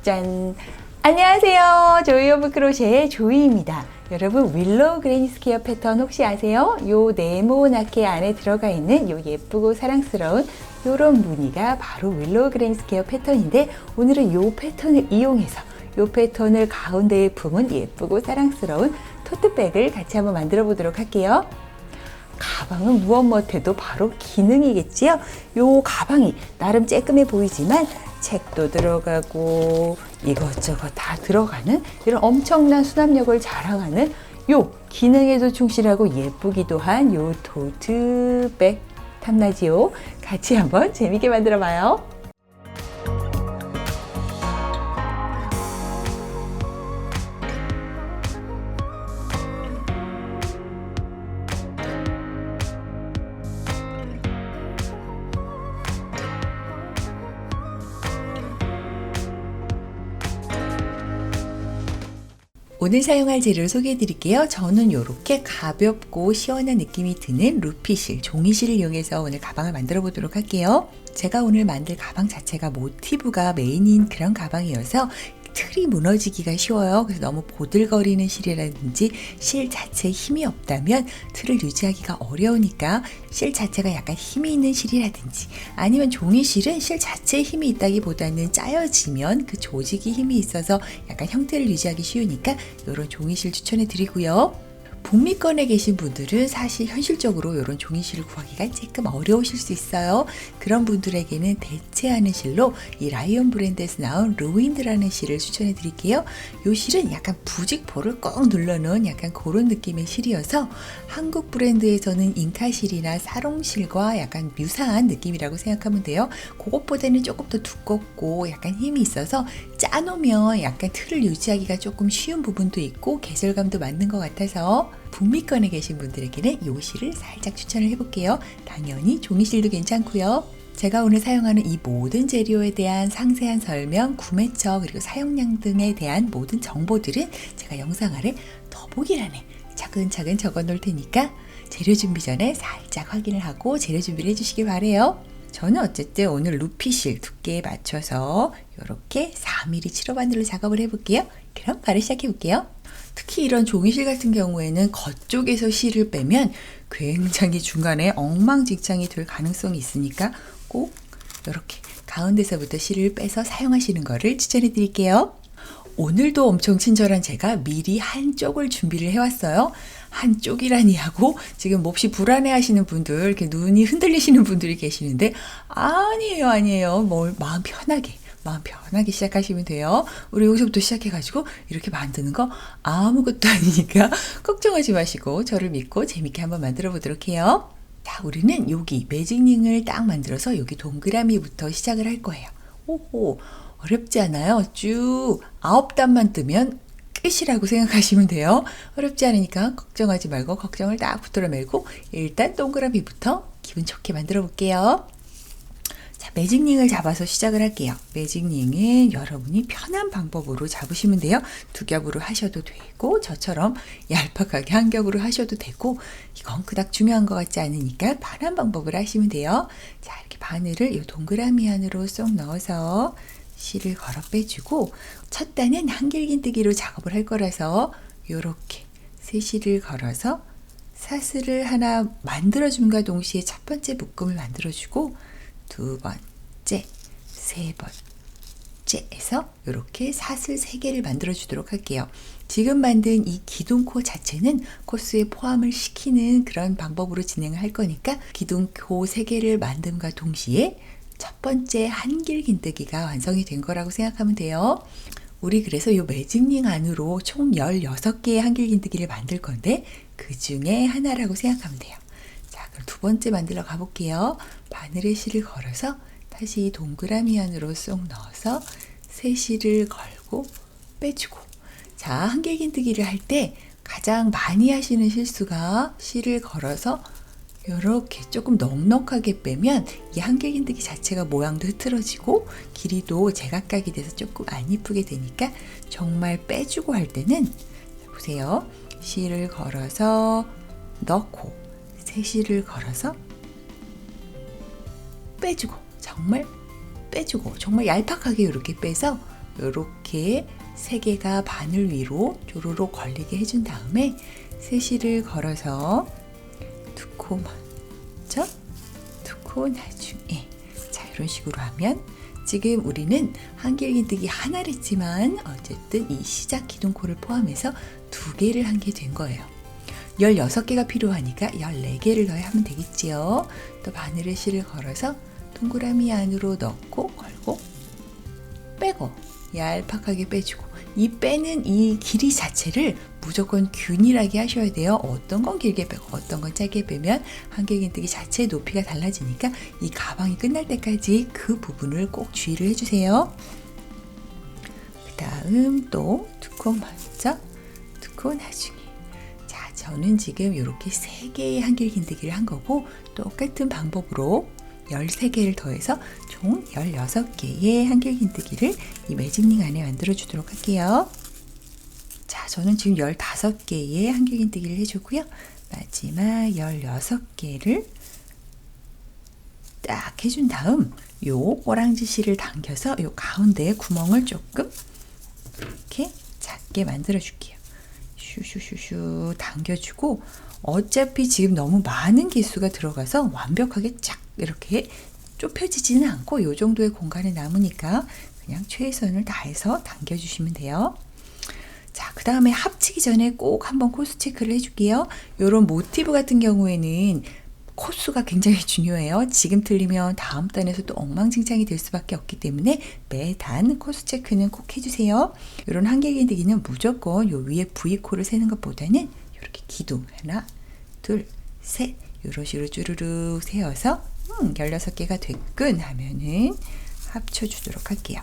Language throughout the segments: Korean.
짠! 안녕하세요. 조이 오브 크로셰의 조이입니다. 여러분 윌로우 그레니 스퀘어 패턴 혹시 아세요? 요 네모나게 안에 들어가 있는 요 예쁘고 사랑스러운 요런 무늬가 바로 윌로우 그레니 스퀘어 패턴인데, 오늘은 요 패턴을 이용해서 요 패턴을 가운데에 품은 예쁘고 사랑스러운 토트백을 같이 한번 만들어 보도록 할게요. 가방은 무엇 못해도 바로 기능이겠지요. 요 가방이 나름 쬐끔해 보이지만 책도 들어가고 이것저것 다 들어가는 이런 엄청난 수납력을 자랑하는 요 기능에도 충실하고 예쁘기도 한 요 토트백 탐나지요? 같이 한번 재밌게 만들어 봐요. 오늘 사용할 재료를 소개해 드릴게요. 저는 이렇게 가볍고 시원한 느낌이 드는 루피실, 종이실을 이용해서 오늘 가방을 만들어 보도록 할게요. 제가 오늘 만들 가방 자체가 모티브가 메인인 그런 가방이어서 틀이 무너지기가 쉬워요. 그래서 너무 보들거리는 실이라든지 실 자체에 힘이 없다면 틀을 유지하기가 어려우니까 실 자체가 약간 힘이 있는 실이라든지, 아니면 종이실은 실 자체에 힘이 있다기보다는 짜여지면 그 조직이 힘이 있어서 약간 형태를 유지하기 쉬우니까 이런 종이실 추천해 드리고요. 북미권에 계신 분들은 사실 현실적으로 이런 종이실을 구하기가 조금 어려우실 수 있어요. 그런 분들에게는 대체하는 실로 이 라이온 브랜드에서 나온 루윈드라는 실을 추천해 드릴게요. 이 실은 약간 부직포를 꼭 눌러놓은 약간 그런 느낌의 실이어서 한국 브랜드에서는 잉카실이나 사롱실과 약간 유사한 느낌이라고 생각하면 돼요. 그것보다는 조금 더 두껍고 약간 힘이 있어서 짜놓으면 약간 틀을 유지하기가 조금 쉬운 부분도 있고 계절감도 맞는 것 같아서 북미권에 계신 분들에게는 이 실을 살짝 추천을 해볼게요. 당연히 종이실도 괜찮고요. 제가 오늘 사용하는 이 모든 재료에 대한 상세한 설명, 구매처, 그리고 사용량 등에 대한 모든 정보들은 제가 영상 아래 더보기란에 차근차근 적어 놓을 테니까 재료 준비 전에 살짝 확인을 하고 재료 준비를 해주시길 바래요. 저는 어쨌든 오늘 루피실 두께에 맞춰서 이렇게 4mm 7호 바늘로 작업을 해볼게요. 그럼 바로 시작해 볼게요. 특히 이런 종이실 같은 경우에는 겉쪽에서 실을 빼면 굉장히 중간에 엉망진창이 될 가능성이 있으니까 꼭 이렇게 가운데서부터 실을 빼서 사용하시는 것을 추천해 드릴게요. 오늘도 엄청 친절한 제가 미리 한쪽을 준비를 해왔어요. 한쪽이라니 하고 지금 몹시 불안해 하시는 분들, 이렇게 눈이 흔들리시는 분들이 계시는데, 아니에요. 마음 편하게 시작하시면 돼요. 우리 여기서부터 시작해가지고 이렇게 만드는 거 아무것도 아니니까 걱정하지 마시고 저를 믿고 재밌게 한번 만들어 보도록 해요. 자, 우리는 여기 매직링을 딱 만들어서 여기 동그라미부터 시작을 할 거예요. 오호, 어렵지 않아요. 쭉 9단만 뜨면 끝이라고 생각하시면 돼요. 어렵지 않으니까 걱정하지 말고 걱정을 딱 붙들어 말고 일단 동그라미부터 기분 좋게 만들어 볼게요. 자, 매직링을 잡아서 시작을 할게요. 매직링은 여러분이 편한 방법으로 잡으시면 돼요. 두 겹으로 하셔도 되고 저처럼 얄팍하게 한 겹으로 하셔도 되고, 이건 그닥 중요한 것 같지 않으니까 편한 방법을 하시면 돼요. 자, 이렇게 바늘을 이 동그라미 안으로 쏙 넣어서 실을 걸어 빼주고, 첫 단은 한길긴뜨기로 작업을 할 거라서 이렇게 세 실을 걸어서 사슬을 하나 만들어줌과 동시에 첫 번째 묶음을 만들어주고 두 번째, 세 번째 해서 이렇게 사슬 3개를 만들어 주도록 할게요. 지금 만든 이 기둥코 자체는 코스에 포함을 시키는 그런 방법으로 진행을 할 거니까 기둥코 3개를 만듦과 동시에 첫 번째 한길긴뜨기가 완성이 된 거라고 생각하면 돼요. 우리 그래서 이 매직링 안으로 총 16개의 한길긴뜨기를 만들 건데 그 중에 하나라고 생각하면 돼요. 자, 그럼 두 번째 만들러 가볼게요. 바늘에 실을 걸어서 다시 이 동그라미 안으로 쏙 넣어서 세 실을 걸고 빼주고, 자, 한길긴뜨기를 할 때 가장 많이 하시는 실수가 실을 걸어서 이렇게 조금 넉넉하게 빼면 이 한길긴뜨기 자체가 모양도 흐트러지고 길이도 제각각이 돼서 조금 안 이쁘게 되니까 정말 빼주고 할 때는 보세요. 실을 걸어서 넣고 세 실을 걸어서 빼주고, 정말 빼주고, 정말 얄팍하게 이렇게 빼서 이렇게 3개가 바늘 위로 조로로 걸리게 해준 다음에 세실을 걸어서 2코 먼저 2코 나중에, 자 이런 식으로 하면 지금 우리는 한길긴뜨기 하나를 했지만 어쨌든 이 시작 기둥코를 포함해서 2개를 한 게 된 거예요. 16개가 필요하니까 14개를 넣어야 하면 되겠지요. 또 바늘에 실을 걸어서 동그라미 안으로 넣고 걸고 빼고 얄팍하게 빼주고, 이 빼는 이 길이 자체를 무조건 균일하게 하셔야 돼요. 어떤 건 길게 빼고 어떤 건 짧게 빼면 한길긴뜨기 자체의 높이가 달라지니까 이 가방이 끝날 때까지 그 부분을 꼭 주의를 해주세요. 그 다음 또 2코 먼저 2코 나중에. 자, 저는 지금 이렇게 3개의 한길긴뜨기를 한 거고, 똑같은 방법으로 13개를 더해서 총 16개의 한길긴뜨기를 이 매직링 안에 만들어 주도록 할게요. 자, 저는 지금 15개의 한길긴뜨기를 해주고요. 마지막 16개를 딱 해준 다음 요 오랑지 실을 당겨서 요 가운데 구멍을 조금 이렇게 작게 만들어 줄게요. 슈슈슈슈 당겨주고, 어차피 지금 너무 많은 개수가 들어가서 완벽하게 쫙 이렇게 좁혀지지는 않고 이 정도의 공간이 남으니까 그냥 최선을 다해서 당겨주시면 돼요. 자, 그 다음에 합치기 전에 꼭 한번 코스 체크를 해줄게요. 이런 모티브 같은 경우에는 코스가 굉장히 중요해요. 지금 틀리면 다음 단에서 또 엉망진창이 될 수밖에 없기 때문에 매단 코스 체크는 꼭 해주세요. 이런 한길긴뜨기는 무조건 요 위에 V코를 세는 것보다는 이렇게 기둥 하나, 둘, 셋 이런 식으로 쭈르륵 세어서 16개가 됐군 하면은 합쳐주도록 할게요.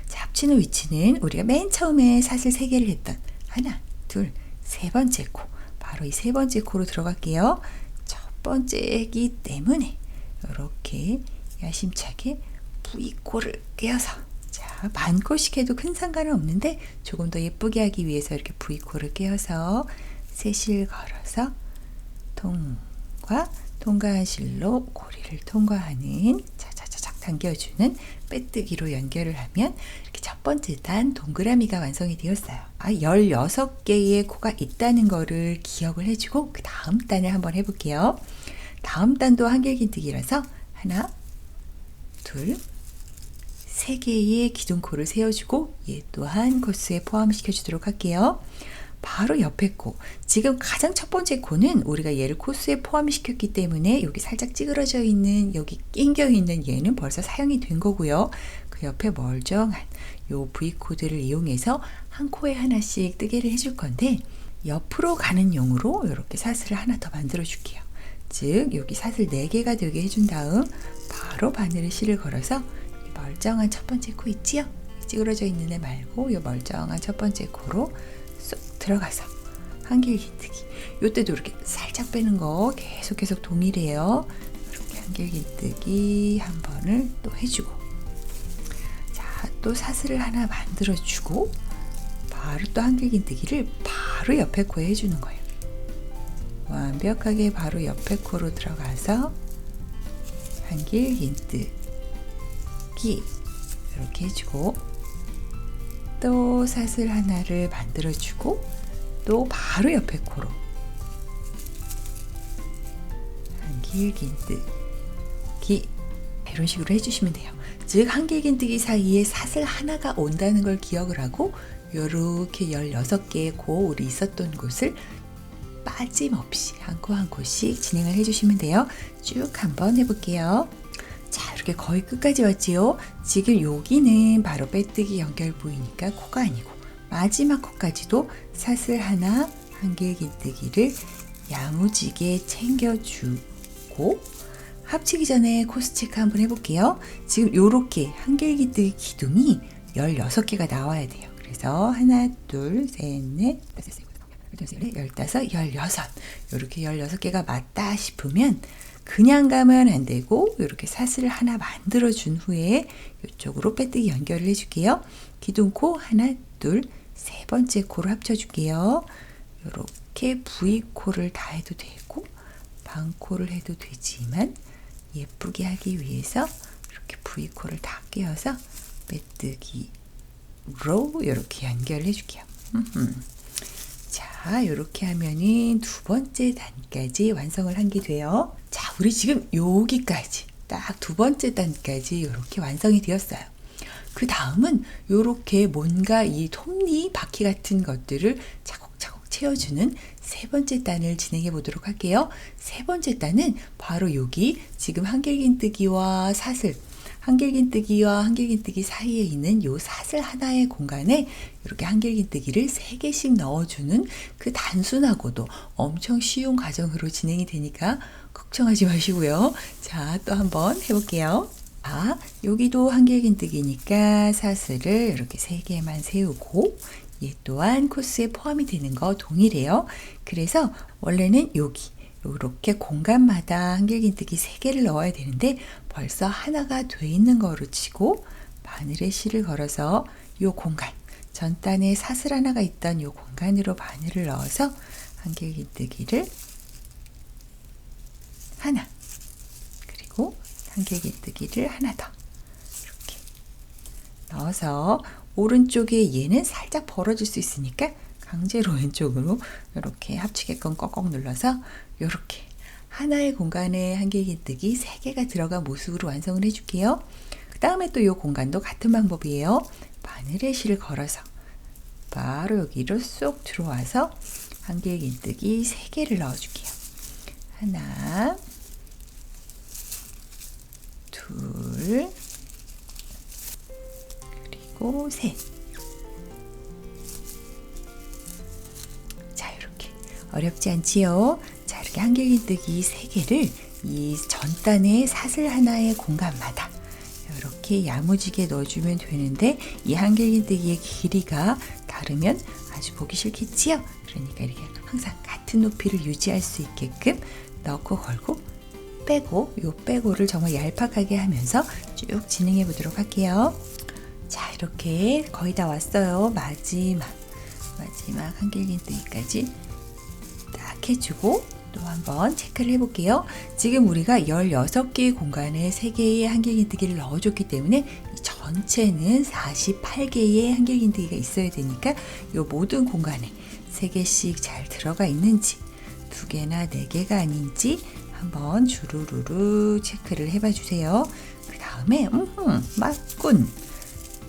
자, 합치는 위치는 우리가 맨 처음에 사슬 3개를 했던 하나, 둘, 3번째 코, 바로 이 3번째 코로 들어갈게요. 첫 번째이기 때문에 이렇게 야심차게 V코를 꿰어서, 자, 반코씩 해도 큰 상관은 없는데 조금 더 예쁘게 하기 위해서 이렇게 V코를 꿰어서 세실 걸어서 통과한 실로 고리를 통과하는 자자자작 당겨주는 빼뜨기로 연결을 하면 이렇게 첫 번째 단 동그라미가 완성이 되었어요. 16개의 코가 있다는 거를 기억을 해주고 그 다음 단을 한번 해볼게요. 다음 단도 한길긴뜨기라서 하나, 둘, 3개의 기둥코를 세워주고 얘 또한 코스에 포함시켜 주도록 할게요. 바로 옆에 코, 지금 가장 첫 번째 코는 우리가 얘를 코스에 포함시켰기 때문에 여기 살짝 찌그러져 있는, 여기 낑겨 있는 얘는 벌써 사용이 된 거고요. 그 옆에 멀쩡한 요 V코드를 이용해서 한 코에 하나씩 뜨개를 해줄 건데, 옆으로 가는 용으로 이렇게 사슬을 하나 더 만들어 줄게요. 즉 여기 사슬 4개가 되게 해준 다음 바로 바늘에 실을 걸어서 멀쩡한 첫 번째 코 있지요? 찌그러져 있는 애 말고 요 멀쩡한 첫 번째 코로 쏙 들어가서 한길긴뜨기. 요때도 이렇게 살짝 빼는 거 계속 동일해요. 이렇게 한길긴뜨기 한 번을 또 해주고, 자, 또 사슬을 하나 만들어주고 바로 또 한길긴뜨기를 바로 옆에 코에 해주는 거예요. 완벽하게 바로 옆에 코로 들어가서 한길긴뜨기 이렇게 해주고, 또 사슬 하나를 만들어주고 또 바로 옆에 코로 한길긴뜨기 이런 식으로 해주시면 돼요. 즉 한길긴뜨기 사이에 사슬 하나가 온다는 걸 기억을 하고 이렇게 16개의 코 우리 있었던 곳을 빠짐없이 한 코 한 코씩 진행을 해주시면 돼요. 쭉 한번 해볼게요. 자, 이렇게 거의 끝까지 왔지요. 지금 여기는 바로 빼뜨기 연결 부위니까 코가 아니고 마지막 코까지도 사슬 하나 한길긴뜨기를 야무지게 챙겨주고, 합치기 전에 코스 체크 한번 해볼게요. 지금 이렇게 한길긴뜨기 기둥이 16개가 나와야 돼요. 그래서 하나, 둘, 셋, 넷, 다섯, 여섯, 15, 16 이렇게 16개가 맞다 싶으면 그냥 가면 안 되고 이렇게 사슬을 하나 만들어 준 후에 이쪽으로 빼뜨기 연결을 해줄게요. 기둥코 하나, 둘, 3번째 코를 합쳐줄게요. 이렇게 V코를 다 해도 되고 반코를 해도 되지만 예쁘게 하기 위해서 이렇게 V코를 다 끼워서 빼뜨기 이렇게 연결해 줄게요. 자, 이렇게 하면은 두 번째 단까지 완성을 한 게 돼요. 자, 우리 지금 여기까지 딱 두 번째 단까지 이렇게 완성이 되었어요. 그 다음은 이렇게 뭔가 이 톱니 바퀴 같은 것들을 차곡차곡 채워주는 세 번째 단을 진행해 보도록 할게요. 세 번째 단은 바로 여기 지금 한길긴뜨기와 사슬, 한길긴뜨기와 한길긴뜨기 사이에 있는 요 사슬 하나의 공간에 이렇게 한길긴뜨기를 3개씩 넣어주는 그 단순하고도 엄청 쉬운 과정으로 진행이 되니까 걱정하지 마시고요. 자, 또 한번 해볼게요. 자, 여기도 한길긴뜨기니까 사슬을 이렇게 3개만 세우고 얘 또한 코스에 포함이 되는 거 동일해요. 그래서 원래는 여기 이렇게 공간마다 한길긴뜨기 3개를 넣어야 되는데 벌써 하나가 돼 있는 거로 치고 바늘에 실을 걸어서 이 공간, 전단에 사슬 하나가 있던 이 공간으로 바늘을 넣어서 한길긴뜨기를 하나, 그리고 한길긴뜨기를 하나 더 이렇게 넣어서 오른쪽에 얘는 살짝 벌어질 수 있으니까 강제로 왼쪽으로 이렇게 합치게끔 꺽꺽 눌러서 이렇게 하나의 공간에 한길긴뜨기 3개가 들어간 모습으로 완성을 해줄게요. 그 다음에 또 이 공간도 같은 방법이에요. 바늘에 실을 걸어서 바로 여기로 쏙 들어와서 한길긴뜨기 3개를 넣어줄게요. 하나, 둘, 그리고 셋. 자, 이렇게 어렵지 않지요? 자, 이렇게 한길긴뜨기 3개를 이 전단의 사슬 하나의 공간마다 이렇게 야무지게 넣어주면 되는데 이 한길긴뜨기의 길이가 다르면 아주 보기 싫겠지요? 그러니까 이렇게 항상 같은 높이를 유지할 수 있게끔 넣고 걸고 빼고, 요 빼고를 정말 얄팍하게 하면서 쭉 진행해 보도록 할게요. 자, 이렇게 거의 다 왔어요. 마지막 한길긴뜨기까지 딱 해주고 또 한번 체크를 해볼게요. 지금 우리가 16개의 공간에 3개의 한길긴뜨기를 넣어줬기 때문에 이 전체는 48개의 한길긴뜨기가 있어야 되니까 이 모든 공간에 3개씩 잘 들어가 있는지 2개나 4개가 아닌지 한번 주르르르 체크를 해봐 주세요. 그 다음에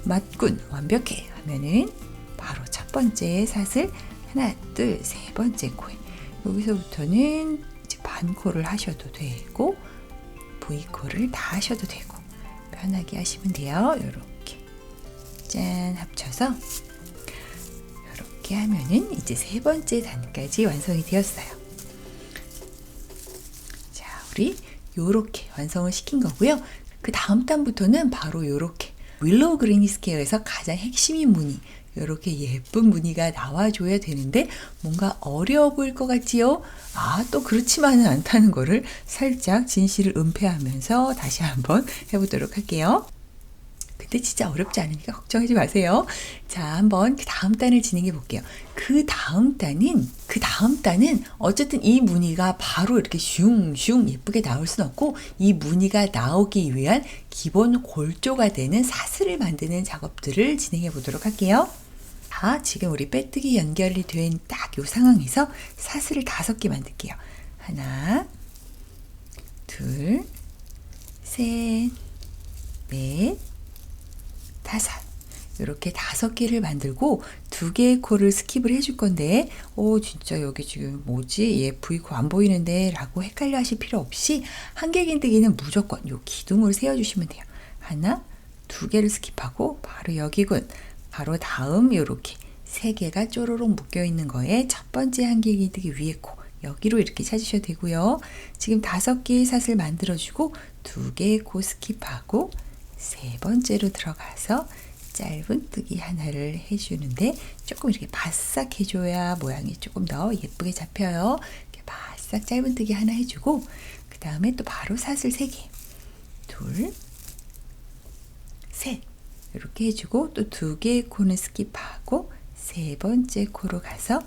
맞군 완벽해 하면은 바로 첫 번째 사슬 하나 둘 세 번째 코에 여기서부터는 이제 반코를 하셔도 되고 V코를 다 하셔도 되고 편하게 하시면 돼요. 이렇게 짠 합쳐서 이렇게 하면은 이제 세 번째 단까지 완성이 되었어요. 자, 우리 요렇게 완성을 시킨 거고요. 그 다음 단부터는 바로 요렇게 윌로우 그리니 스퀘어에서 가장 핵심인 무늬, 이렇게 예쁜 무늬가 나와줘야 되는데 뭔가 어려워 보일 것 같지요? 또 그렇지만은 않다는 거를 살짝 진실을 은폐하면서 다시 한번 해보도록 할게요. 근데 진짜 어렵지 않으니까 걱정하지 마세요. 자, 한번 그 다음 단을 진행해 볼게요. 그 다음 단은 어쨌든 이 무늬가 바로 이렇게 슝슝 예쁘게 나올 수는 없고 이 무늬가 나오기 위한 기본 골조가 되는 사슬을 만드는 작업들을 진행해 보도록 할게요. 자, 지금 우리 빼뜨기 연결이 된 딱 이 상황에서 사슬을 5개 만들게요. 하나, 둘, 셋, 넷, 5. 이렇게 5개를 만들고 2개의 코를 스킵을 해줄 건데 진짜 여기 지금 뭐지? 얘 V코 안 보이는데 라고 헷갈려 하실 필요 없이 한길긴뜨기는 무조건 요 기둥을 세워주시면 돼요. 하나, 2개를 스킵하고 바로 여기군. 바로 다음 요렇게 3개가 쪼로록 묶여 있는 거에 첫 번째 한길긴뜨기 위에 코 여기로 이렇게 찾으셔도 되고요. 지금 5개의 사슬 만들어주고 2개의 코 스킵하고 세 번째로 들어가서 짧은 뜨기 하나를 해주는데 조금 이렇게 바싹 해줘야 모양이 조금 더 예쁘게 잡혀요. 이렇게 바싹 짧은 뜨기 하나 해주고 그 다음에 또 바로 사슬 3개 둘, 셋 이렇게 해주고 또 2개의 코는 스킵하고 세 번째 코로 가서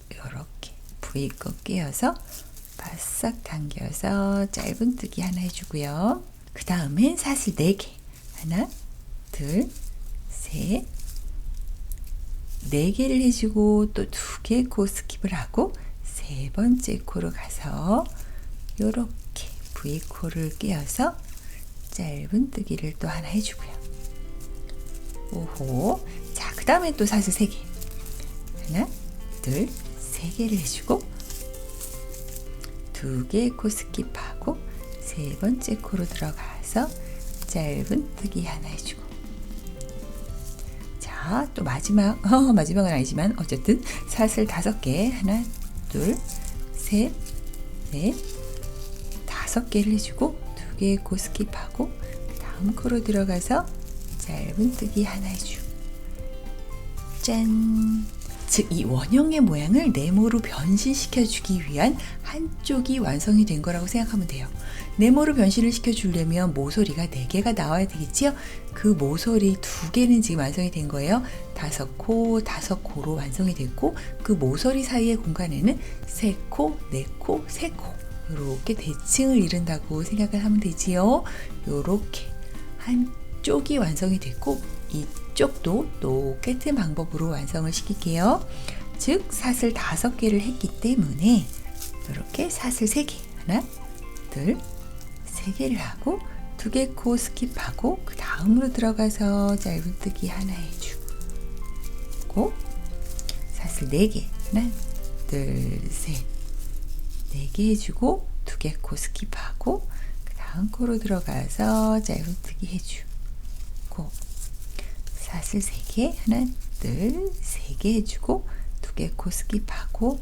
이렇게 V코 끼워서 바싹 당겨서 짧은 뜨기 하나 해주고요. 그 다음엔 사슬 4개 하나, 둘, 셋, 4개를 해주고 또 2개 코 스킵을 하고 세 번째 코로 가서 요렇게 V코를 끼워서 짧은 뜨기를 또 하나 해주고요. 오호. 자, 그 다음에 또 사슬 3개. 하나, 둘, 3개를 해주고 2개 코 스킵하고 세 번째 코로 들어가서 짧은 뜨기 하나 해주고 자, 또 마지막은 아니지만 어쨌든 사슬 5개 하나, 둘, 셋, 넷, 5개를 해주고 2개 코 스킵하고 다음 코로 들어가서 짧은 뜨기 하나 해주고 짠! 즉, 이 원형의 모양을 네모로 변신시켜 주기 위한 한쪽이 완성이 된 거라고 생각하면 돼요. 네모로 변신을 시켜주려면 모서리가 4개가 나와야 되겠지요? 그 모서리 2개는 지금 완성이 된 거예요. 5코, 5코로 완성이 됐고 그 모서리 사이의 공간에는 3코, 4코, 3코 이렇게 대칭을 이룬다고 생각을 하면 되지요. 이렇게 한쪽이 완성이 됐고 이쪽도 똑같은 방법으로 완성을 시킬게요. 즉 사슬 5개를 했기 때문에 이렇게 사슬 3개 하나, 둘, 3개를 하고 2개 코 스킵하고 그 다음으로 들어가서 짧은 뜨기 하나 해주고 사슬 4개 하나, 둘, 셋 4개 해주고 2개 코 스킵하고 그 다음 코로 들어가서 짧은 뜨기 해주고 사슬 3개 하나, 둘, 3개 해주고 2개 코 스킵하고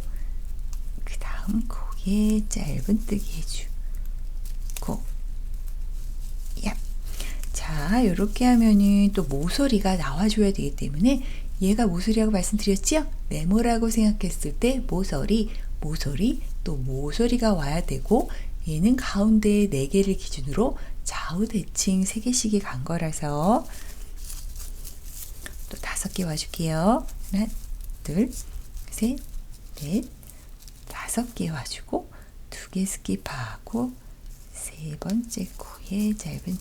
그 다음 코에 짧은 뜨기 해주고 자, 이렇게 하면은 또 모서리가 나와줘야 되기 때문에 얘가 모서리라고 말씀드렸죠? 네모라고 생각했을 때 모서리, 또 모서리가 와야 되고 얘는 가운데 4개를 기준으로 좌우 대칭 3개씩이 간 거라서 또 5개 와줄게요. 하나, 둘, 셋, 넷, 5개 와주고 2개 스킵하고 세 번째 코에 짧은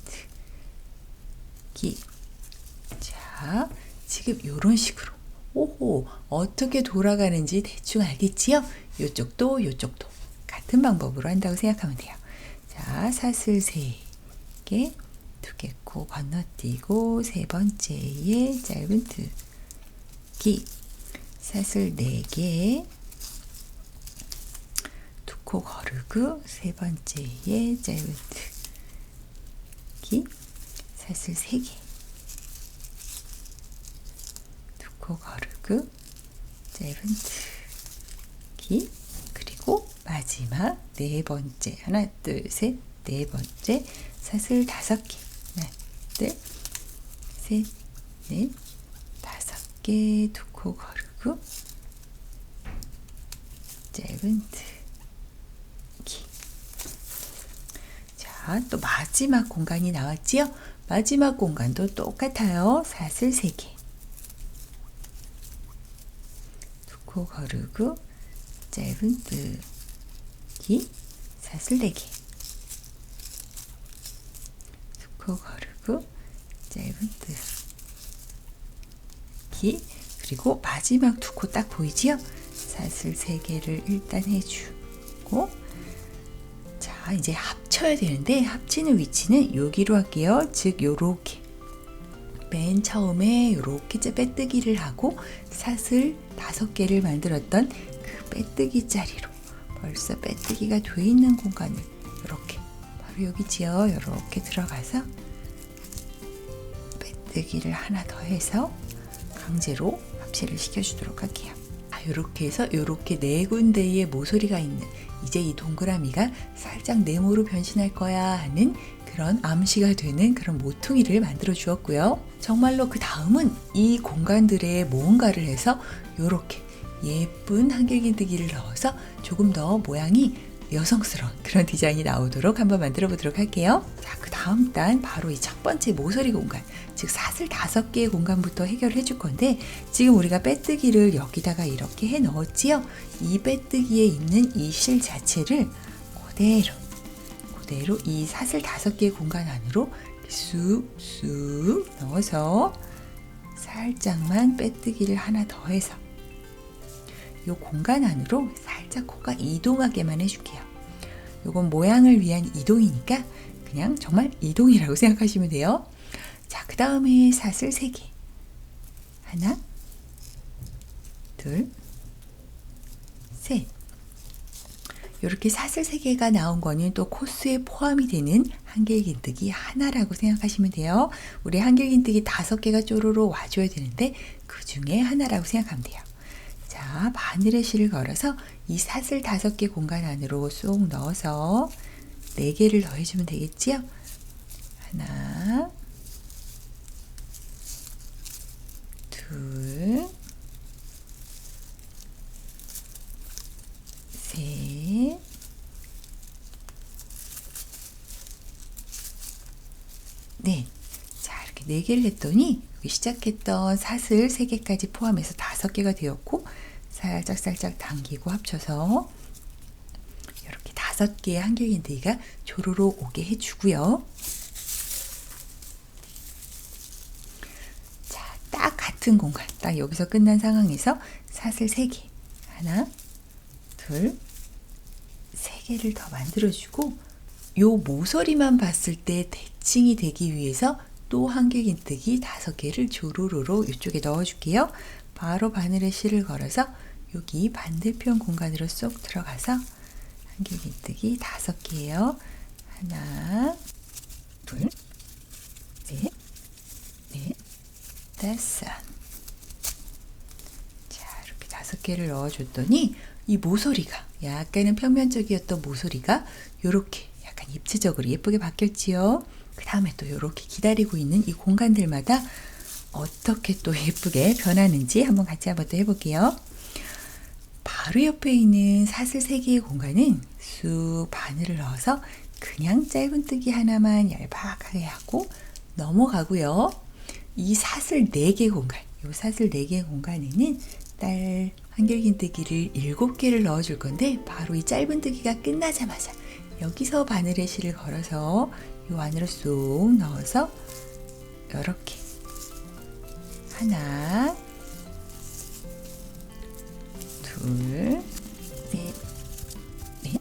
뜨기. 자, 지금 이런 식으로 오호 어떻게 돌아가는지 대충 알겠지요? 이쪽도 같은 방법으로 한다고 생각하면 돼요. 자, 사슬 3개 2개 코 건너뛰고 세 번째에 짧은 뜨기 사슬 4개 2코 거르고 세 번째에 짧은 뜨기 사슬 3개 2코 거르고 짧은 뜨기 그리고 마지막 4번째 하나 둘 셋 4번째 사슬 5개 하나 둘 셋 넷 5개 2코 거르고 짧은 뜨기. 자, 또 마지막 공간이 나왔지요? 마지막 공간도 똑같아요. 사슬 3개 2코 거르고 짧은 뜨기 사슬 4개 2코 거르고 짧은 뜨기 그리고 마지막 2코 딱 보이지요? 사슬 3개를 일단 해주고 자, 이제 합쳐야 되는데 합치는 위치는 여기로 할게요. 즉 요렇게 맨 처음에 요렇게 빼뜨기를 하고 사슬 5개를 만들었던 그 빼뜨기 자리로 벌써 빼뜨기가 돼 있는 공간을 이렇게 바로 여기지요. 이렇게 들어가서 빼뜨기를 하나 더 해서 강제로 합체를 시켜주도록 할게요. 이렇게 해서 이렇게 4군데의 모서리가 있는 이제 이 동그라미가 살짝 네모로 변신할 거야 하는 그런 암시가 되는 그런 모퉁이를 만들어 주었고요. 정말로 그 다음은 이 공간들에 뭔가를 해서 이렇게 예쁜 한길긴뜨기를 넣어서 조금 더 모양이 여성스러운 그런 디자인이 나오도록 한번 만들어 보도록 할게요. 자, 그 다음 단 바로 이 첫 번째 모서리 공간, 즉 사슬 5개의 공간부터 해결해 줄 건데 지금 우리가 빼뜨기를 여기다가 이렇게 해 넣었지요. 이 빼뜨기에 있는 이 실 자체를 그대로 이 사슬 5개의 공간 안으로 쑥쑥 넣어서 살짝만 빼뜨기를 하나 더 해서 이 공간 안으로 살짝 코가 이동하게만 해줄게요. 이건 모양을 위한 이동이니까 그냥 정말 이동이라고 생각하시면 돼요. 자, 그 다음에 사슬 3개. 하나, 둘, 셋. 이렇게 사슬 3개가 나온 거는 또 코스에 포함이 되는 한길긴뜨기 하나라고 생각하시면 돼요. 우리 한길긴뜨기 5개가 쪼로로 와줘야 되는데 그 중에 하나라고 생각하면 돼요. 자, 바늘에 실을 걸어서 이 사슬 5개 공간 안으로 쏙 넣어서 4개를 더해주면 되겠지요? 하나, 둘, 셋, 넷. 자, 이렇게 4개를 했더니 시작했던 사슬 3개까지 포함해서 5개가 되었고, 살짝 당기고 합쳐서 이렇게 5개의 한길긴뜨기가 조로로 오게 해주고요. 자, 딱 같은 공간, 딱 여기서 끝난 상황에서 사슬 3개, 하나, 둘, 3개를 더 만들어주고, 요 모서리만 봤을 때 대칭이 되기 위해서 또 한길긴뜨기 5개를 조로로로 이쪽에 넣어줄게요. 바로 바늘에 실을 걸어서 여기 반대편 공간으로 쏙 들어가서 한길긴뜨기 5개예요. 하나, 둘, 셋, 넷, 5. 자, 이렇게 5개를 넣어줬더니 이 모서리가 약간은 평면적이었던 모서리가 이렇게 약간 입체적으로 예쁘게 바뀌었지요. 그 다음에 또 이렇게 기다리고 있는 이 공간들마다 어떻게 또 예쁘게 변하는지 한번 같이 한번 또 해볼게요. 바로 옆에 있는 사슬 3개의 공간은 쑥 바늘을 넣어서 그냥 짧은뜨기 하나만 얄팍하게 하고 넘어가고요. 이 사슬 4개 공간, 이 사슬 4개 공간에는 딸 한길긴뜨기를 7개를 넣어줄 건데 바로 이 짧은뜨기가 끝나자마자 여기서 바늘에 실을 걸어서 이 안으로 쏙 넣어서 이렇게 하나, 둘, 셋, 넷,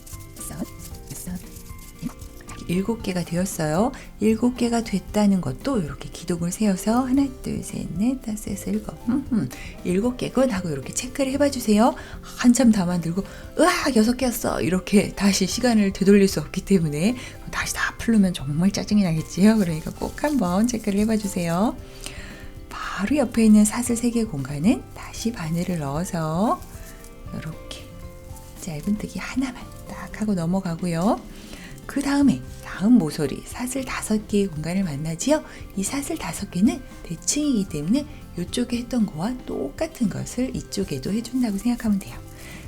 7개가 되었어요. 7개가 됐다는 것도 이렇게 기둥을 세워서 하나, 둘, 셋, 넷, 5, 6, 7개군 하고 이렇게 체크를 해봐 주세요. 한참 다 만들고 으악 6개였어 이렇게 다시 시간을 되돌릴 수 없기 때문에 다시 다 풀르면 정말 짜증이 나겠지요. 그러니까 꼭 한번 체크를 해봐 주세요. 바로 옆에 있는 사슬 3개 공간은 다시 바늘을 넣어서 이렇게 짧은뜨기 하나만 딱 하고 넘어가고요. 그 다음에 다음 모서리 사슬 5개의 공간을 만나지요. 이 사슬 5개는 대칭이기 때문에 이쪽에 했던 거와 똑같은 것을 이쪽에도 해준다고 생각하면 돼요.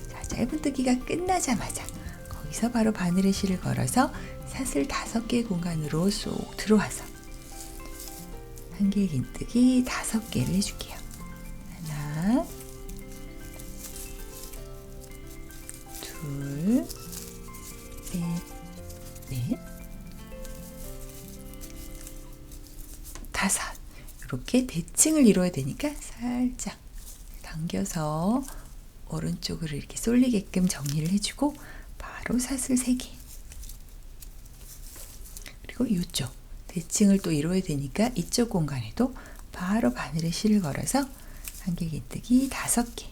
자, 짧은뜨기가 끝나자마자 거기서 바로 바늘에 실을 걸어서 사슬 5개의 공간으로 쏙 들어와서 한길긴뜨기 5개를 해줄게요. 하나, 둘, 셋, 넷, 5. 이렇게 대칭을 이루어야 되니까 살짝 당겨서 오른쪽으로 이렇게 쏠리게끔 정리를 해주고 바로 사슬 3개 그리고 이쪽 대칭을 또 이루어야 되니까 이쪽 공간에도 바로 바늘에 실을 걸어서 한길긴뜨기 5개.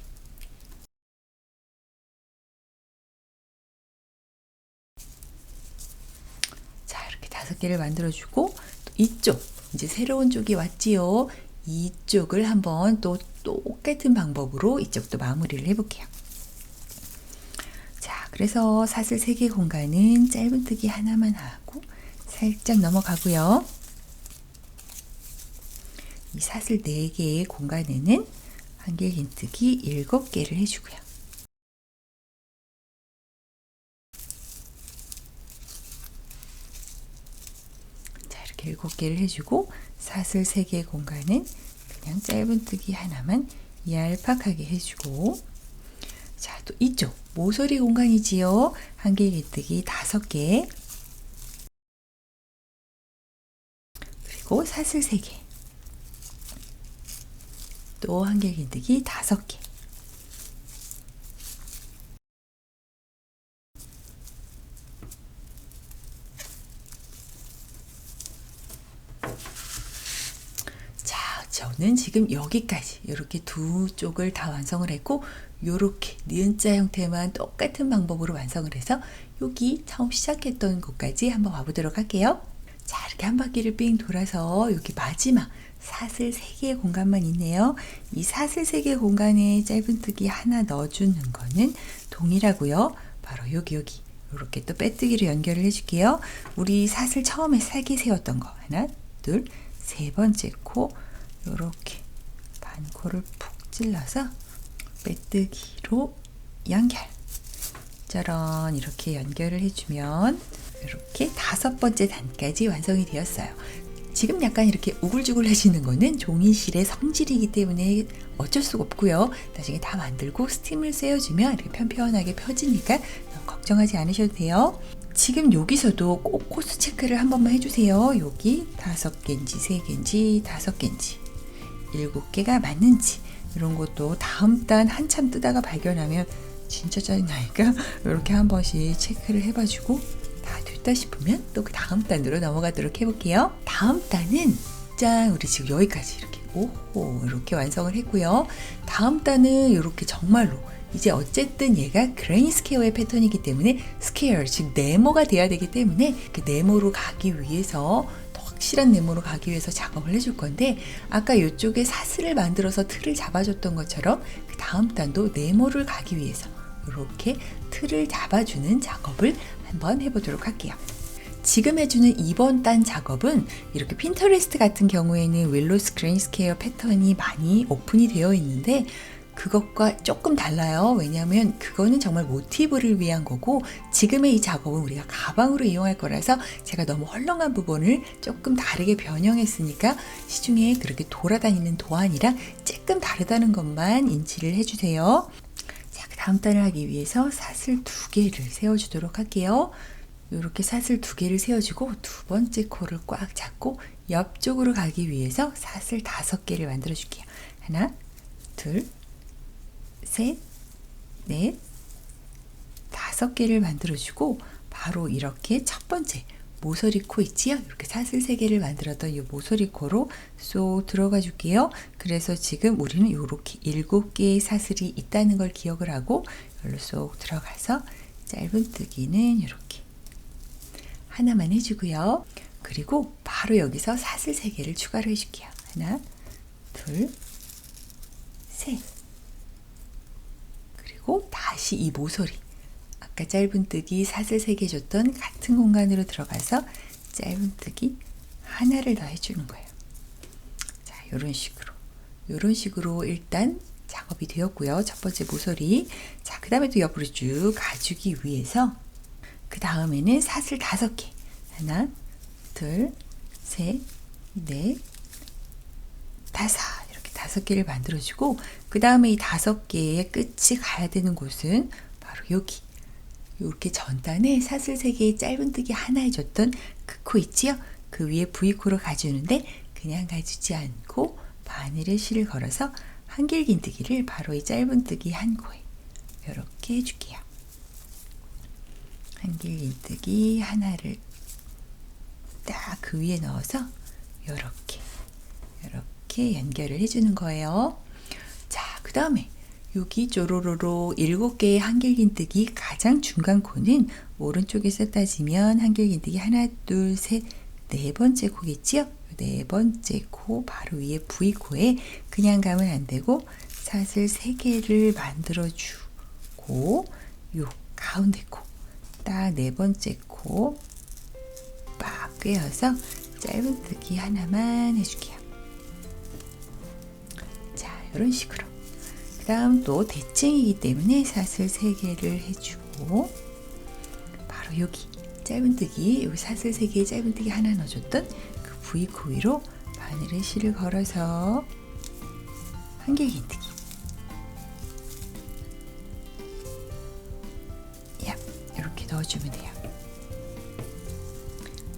자, 이렇게 5개를 만들어주고 또 이쪽 이제 새로운 쪽이 왔지요. 이쪽을 한번 또 똑같은 방법으로 이쪽도 마무리를 해볼게요. 자, 그래서 사슬 3개 공간은 짧은뜨기 하나만 하고 살짝 넘어가고요. 이 사슬 4개의 공간에는 한길긴뜨기 7개를 해주고요. 자, 이렇게 7개를 해주고 사슬 3개 공간은 그냥 짧은뜨기 하나만 얄팍하게 해주고 자, 또 이쪽 모서리 공간이지요. 한길긴뜨기 5개 그리고 사슬 3개 또 한길긴뜨기 5개. 자, 저는 지금 여기까지 이렇게 두 쪽을 다 완성을 했고, 이렇게 니은자 형태만 똑같은 방법으로 완성을 해서 여기 처음 시작했던 곳까지 한번 와보도록 할게요. 자, 이렇게 한 바퀴를 삥 돌아서 여기 마지막 사슬 3개의 공간만 있네요. 이 사슬 3개 공간에 짧은뜨기 하나 넣어주는 거는 동일하고요. 바로 여기 이렇게 또 빼뜨기로 연결을 해줄게요. 우리 사슬 처음에 3개 세웠던 거 하나, 둘, 세 번째 코 이렇게 반코를 푹 찔러서 빼뜨기로 연결. 짜란, 이렇게 연결을 해주면 이렇게 5번째 단까지 완성이 되었어요. 지금 약간 이렇게 우글주글해지는 거는 종이실의 성질이기 때문에 어쩔 수가 없고요. 나중에 다 만들고 스팀을 쐬어주면 이렇게 편편하게 펴지니까 걱정하지 않으셔도 돼요. 지금 여기서도 꼭 코스 체크를 한 번만 해주세요. 여기 5개인지 3개인지 5개인지 7개가 맞는지 이런 것도 다음 단 한참 뜨다가 발견하면 진짜 짜증나니까 이렇게 한 번씩 체크를 해봐주고 다 됐다 싶으면 또 그 다음 단으로 넘어가도록 해볼게요. 다음 단은 짠, 우리 지금 여기까지 이렇게 오호 이렇게 완성을 했고요. 다음 단은 이렇게 정말로 이제 어쨌든 얘가 그레인 스퀘어의 패턴이기 때문에 스퀘어, 즉 네모가 돼야 되기 때문에 그 네모로 가기 위해서 더 확실한 네모로 가기 위해서 작업을 해줄 건데, 아까 이쪽에 사슬을 만들어서 틀을 잡아줬던 것처럼 그 다음 단도 네모를 가기 위해서 이렇게 틀을 잡아주는 작업을 한번 해보도록 할게요. 지금 해주는 2번 단 작업은 이렇게 핀터레스트 같은 경우에는 윌로스 그레인 스퀘어 패턴이 많이 오픈이 되어 있는데 그것과 조금 달라요. 왜냐하면 그거는 정말 모티브를 위한 거고, 지금의 이 작업은 우리가 가방으로 이용할 거라서 제가 너무 헐렁한 부분을 조금 다르게 변형했으니까 시중에 그렇게 돌아다니는 도안이랑 조금 다르다는 것만 인지를 해주세요. 자, 그 다음 단을 하기 위해서 사슬 2개를 세워주도록 할게요. 이렇게 사슬 2개를 세워주고 두 번째 코를 꽉 잡고 옆쪽으로 가기 위해서 사슬 5개를 만들어 줄게요. 하나, 둘, 셋, 넷, 5개를 만들어주고 바로 이렇게 첫 번째 모서리 코 있지요? 이렇게 사슬 3개를 만들었던 이 모서리 코로 쏙 들어가 줄게요. 그래서 지금 우리는 이렇게 7개의 사슬이 있다는 걸 기억을 하고 여기로 쏙 들어가서 짧은뜨기는 이렇게 하나만 해주고요. 그리고 바로 여기서 사슬 3개를 추가로 해줄게요. 하나, 둘, 셋. 그리고 다시 이 모서리, 아까 짧은뜨기 사슬 3개 줬던 같은 공간으로 들어가서 짧은뜨기 하나를 더 해주는 거예요. 자, 이런 식으로 일단 작업이 되었고요. 첫 번째 모서리. 자, 그 다음에 또 옆으로 쭉 가주기 위해서 그 다음에는 사슬 5개. 하나, 둘, 셋, 넷, 5. 5개를 만들어주고 그 다음에 이 5개의 끝이 가야 되는 곳은 바로 여기 이렇게 전단에 사슬 3개의 짧은뜨기 하나 해줬던 그 코 있지요? 그 위에 V코로 가주는데 그냥 가주지 않고 바늘에 실을 걸어서 한길긴뜨기를 바로 이 짧은뜨기 한 코에 이렇게 해줄게요. 한길긴뜨기 하나를 딱 그 위에 넣어서 이렇게 연결을 해주는 거예요. 자, 그 다음에 여기 쪼로로로 7개의 한길긴뜨기 가장 중간 코는 오른쪽에서 따지면 한길긴뜨기 하나, 둘, 셋, 4번째 코겠지요? 4번째 코 바로 위에 V코에 그냥 가면 안 되고 사슬 3개를 만들어주고 요 가운데 코 딱 4번째 코 빡 꿰어서 짧은뜨기 하나만 해줄게요. 이런 식으로. 그 다음 또 대칭이기 때문에 사슬 3개를 해주고 바로 여기 짧은뜨기, 여기 사슬 3개의 짧은뜨기 하나 넣어줬던 그 V코 위로 바늘에 실을 걸어서 한길긴뜨기. 이렇게 넣어주면 돼요.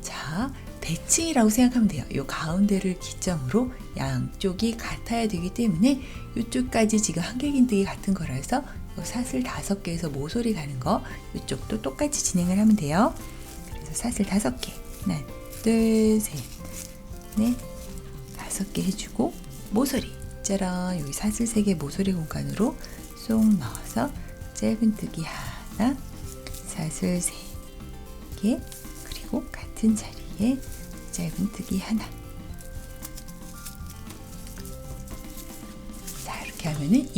자, 대칭이라고 생각하면 돼요. 이 가운데를 기점으로 양쪽이 같아야 되기 때문에 이쪽까지 지금 한길긴뜨기 같은 거라서 이 사슬 5개에서 모서리 가는 거 이쪽도 똑같이 진행을 하면 돼요. 그래서 사슬 5개 하나 둘 셋 넷 5개 해주고 모서리 짜란 여기 사슬 3개 모서리 공간으로 쏙 넣어서 짧은뜨기 하나 사슬 3개 그리고 같은 자리에 짧은뜨기 하나. 자 이렇게 하면은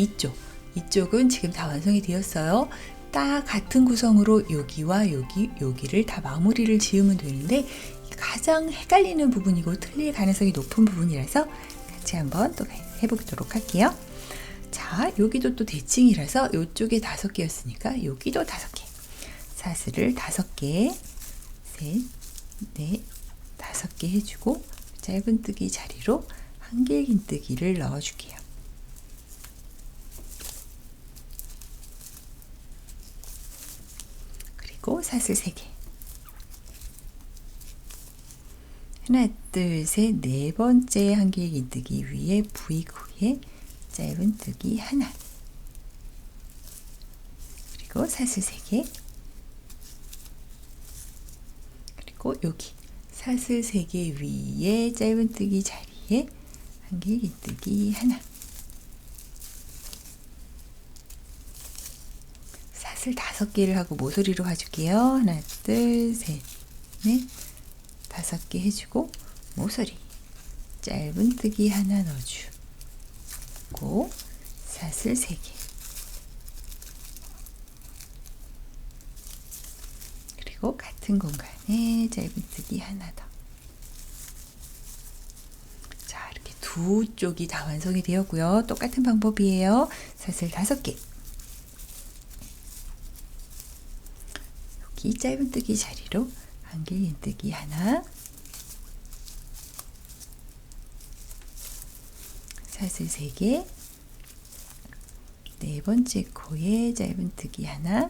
이쪽은 지금 다 완성이 되었어요. 딱 같은 구성으로 여기와 여기를 다 마무리를 지으면 되는데 가장 헷갈리는 부분이고 틀릴 가능성이 높은 부분이라서 같이 한번 또 해보도록 할게요. 자 여기도 또 대칭이라서 이쪽에 5개였으니까 여기도 5개 사슬을 5개 셋, 넷, 5개 해주고 짧은뜨기 자리로 한길긴뜨기를 넣어줄게요. 그리고 사슬 3개 하나 둘 셋 네 번째 한길긴뜨기 위에 V구에 짧은뜨기 하나 그리고 사슬 3개 그리고 여기 사슬 3개 위에 짧은뜨기 자리에 한길긴뜨기 하나 사슬 5개를 하고 모서리로 가줄게요. 하나 둘 셋 넷 5개 해주고 모서리 짧은뜨기 하나 넣어주고 사슬 3개 그리고 같은 공간에 짧은뜨기 하나 더. 자 이렇게 두 쪽이 다 완성이 되었고요. 똑같은 방법이에요. 사슬 5개 여기 짧은뜨기 자리로 한길긴뜨기 하나 사슬 3개 네 번째 코에 짧은뜨기 하나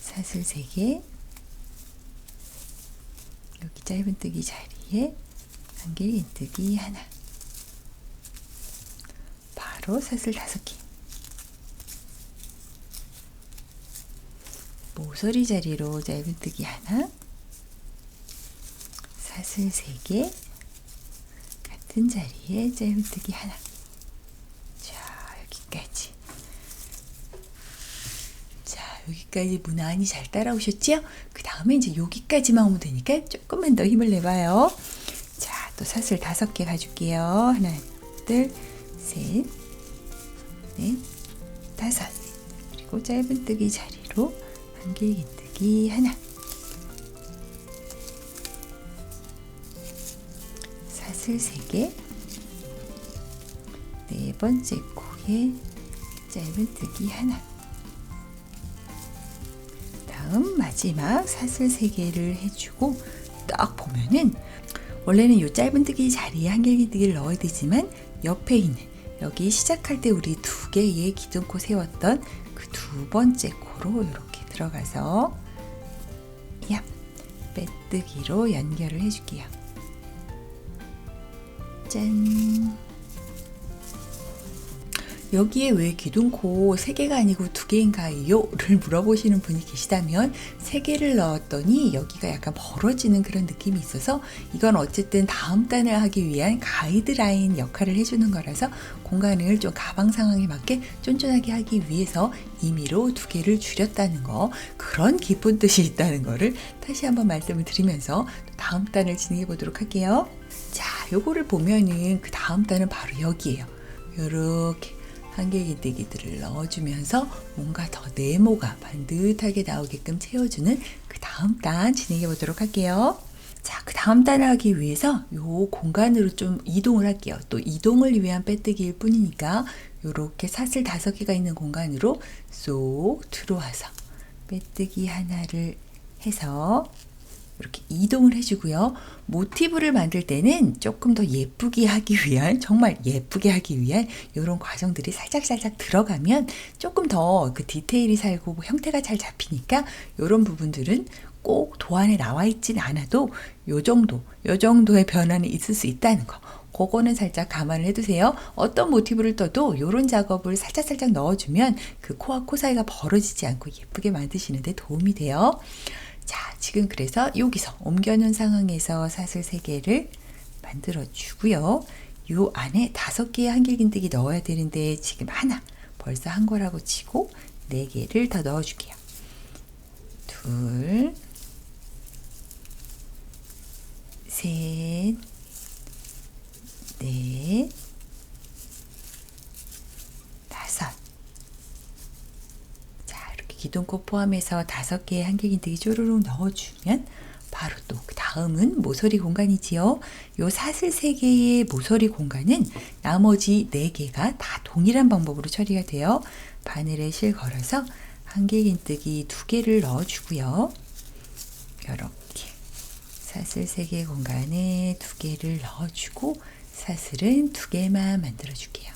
사슬 3개 여기 짧은뜨기 자리에 한길긴뜨기 하나 바로 사슬 5개 모서리 자리로 짧은뜨기 하나 사슬 3개 같은 자리에 짧은뜨기 하나 자 여기까지 여기까지 무난히 잘 따라오셨죠? 그 다음에 이제 여기까지만 오면 되니까 조금만 더 힘을 내봐요. 자, 또 사슬 5개 가줄게요. 하나, 둘, 셋, 넷, 5. 그리고 짧은뜨기 자리로 한길긴뜨기 하나. 사슬 3개. 네 번째 코에 짧은뜨기 하나. 다음 마지막 사슬 3개를 해주고 딱 보면은 원래는 이 짧은뜨기 자리에 한길긴뜨기를 넣어야 되지만 옆에 있는 여기 시작할 때 우리 2개의 기둥코 세웠던 그 2번째 코로 이렇게 들어가서 야 빼뜨기로 연결을 해줄게요. 짠! 여기에 왜 기둥코 3개가 아니고 2개인가요? 를 물어보시는 분이 계시다면 3개를 넣었더니 여기가 약간 벌어지는 그런 느낌이 있어서 이건 어쨌든 다음 단을 하기 위한 가이드라인 역할을 해주는 거라서 공간을 좀 가방 상황에 맞게 쫀쫀하게 하기 위해서 임의로 2개를 줄였다는 거, 그런 깊은 뜻이 있다는 거를 다시 한번 말씀을 드리면서 다음 단을 진행해 보도록 할게요. 자, 요거를 보면은 그 다음 단은 바로 여기예요. 요렇게 한길긴뜨기들을 넣어주면서 뭔가 더 네모가 반듯하게 나오게끔 채워주는 그 다음 단 진행해 보도록 할게요. 자, 그 다음 단을 하기 위해서 요 공간으로 좀 이동을 할게요. 또 이동을 위한 빼뜨기일 뿐이니까 요렇게 사슬 5개가 있는 공간으로 쏙 들어와서 빼뜨기 하나를 해서 이렇게 이동을 해주고요. 모티브를 만들 때는 조금 더 예쁘게 하기 위한, 정말 예쁘게 하기 위한 이런 과정들이 살짝살짝 들어가면 조금 더 그 디테일이 살고 형태가 잘 잡히니까 이런 부분들은 꼭 도안에 나와 있진 않아도 요 정도의 변화는 있을 수 있다는 거. 그거는 살짝 감안을 해두세요. 어떤 모티브를 떠도 이런 작업을 살짝 넣어주면 그 코와 코 사이가 벌어지지 않고 예쁘게 만드시는데 도움이 돼요. 자, 지금 그래서 여기서 옮겨놓은 상황에서 사슬 3개를 만들어주고요. 요 안에 5개의 한길긴뜨기 넣어야 되는데 지금 하나 벌써 한 거라고 치고 4개를 더 넣어줄게요. 둘, 셋, 넷, 5. 자, 이렇게 기둥코 포함해서 5개의 한길긴뜨기 쪼르륵 넣어주면 바로 또 그 다음은 모서리 공간이지요. 요 사슬 3개의 모서리 공간은 나머지 4개가 다 동일한 방법으로 처리가 돼요. 바늘에 실 걸어서 한길긴뜨기 2개를 넣어주고요. 이렇게 사슬 3개 공간에 2개를 넣어주고 사슬은 2개만 만들어줄게요.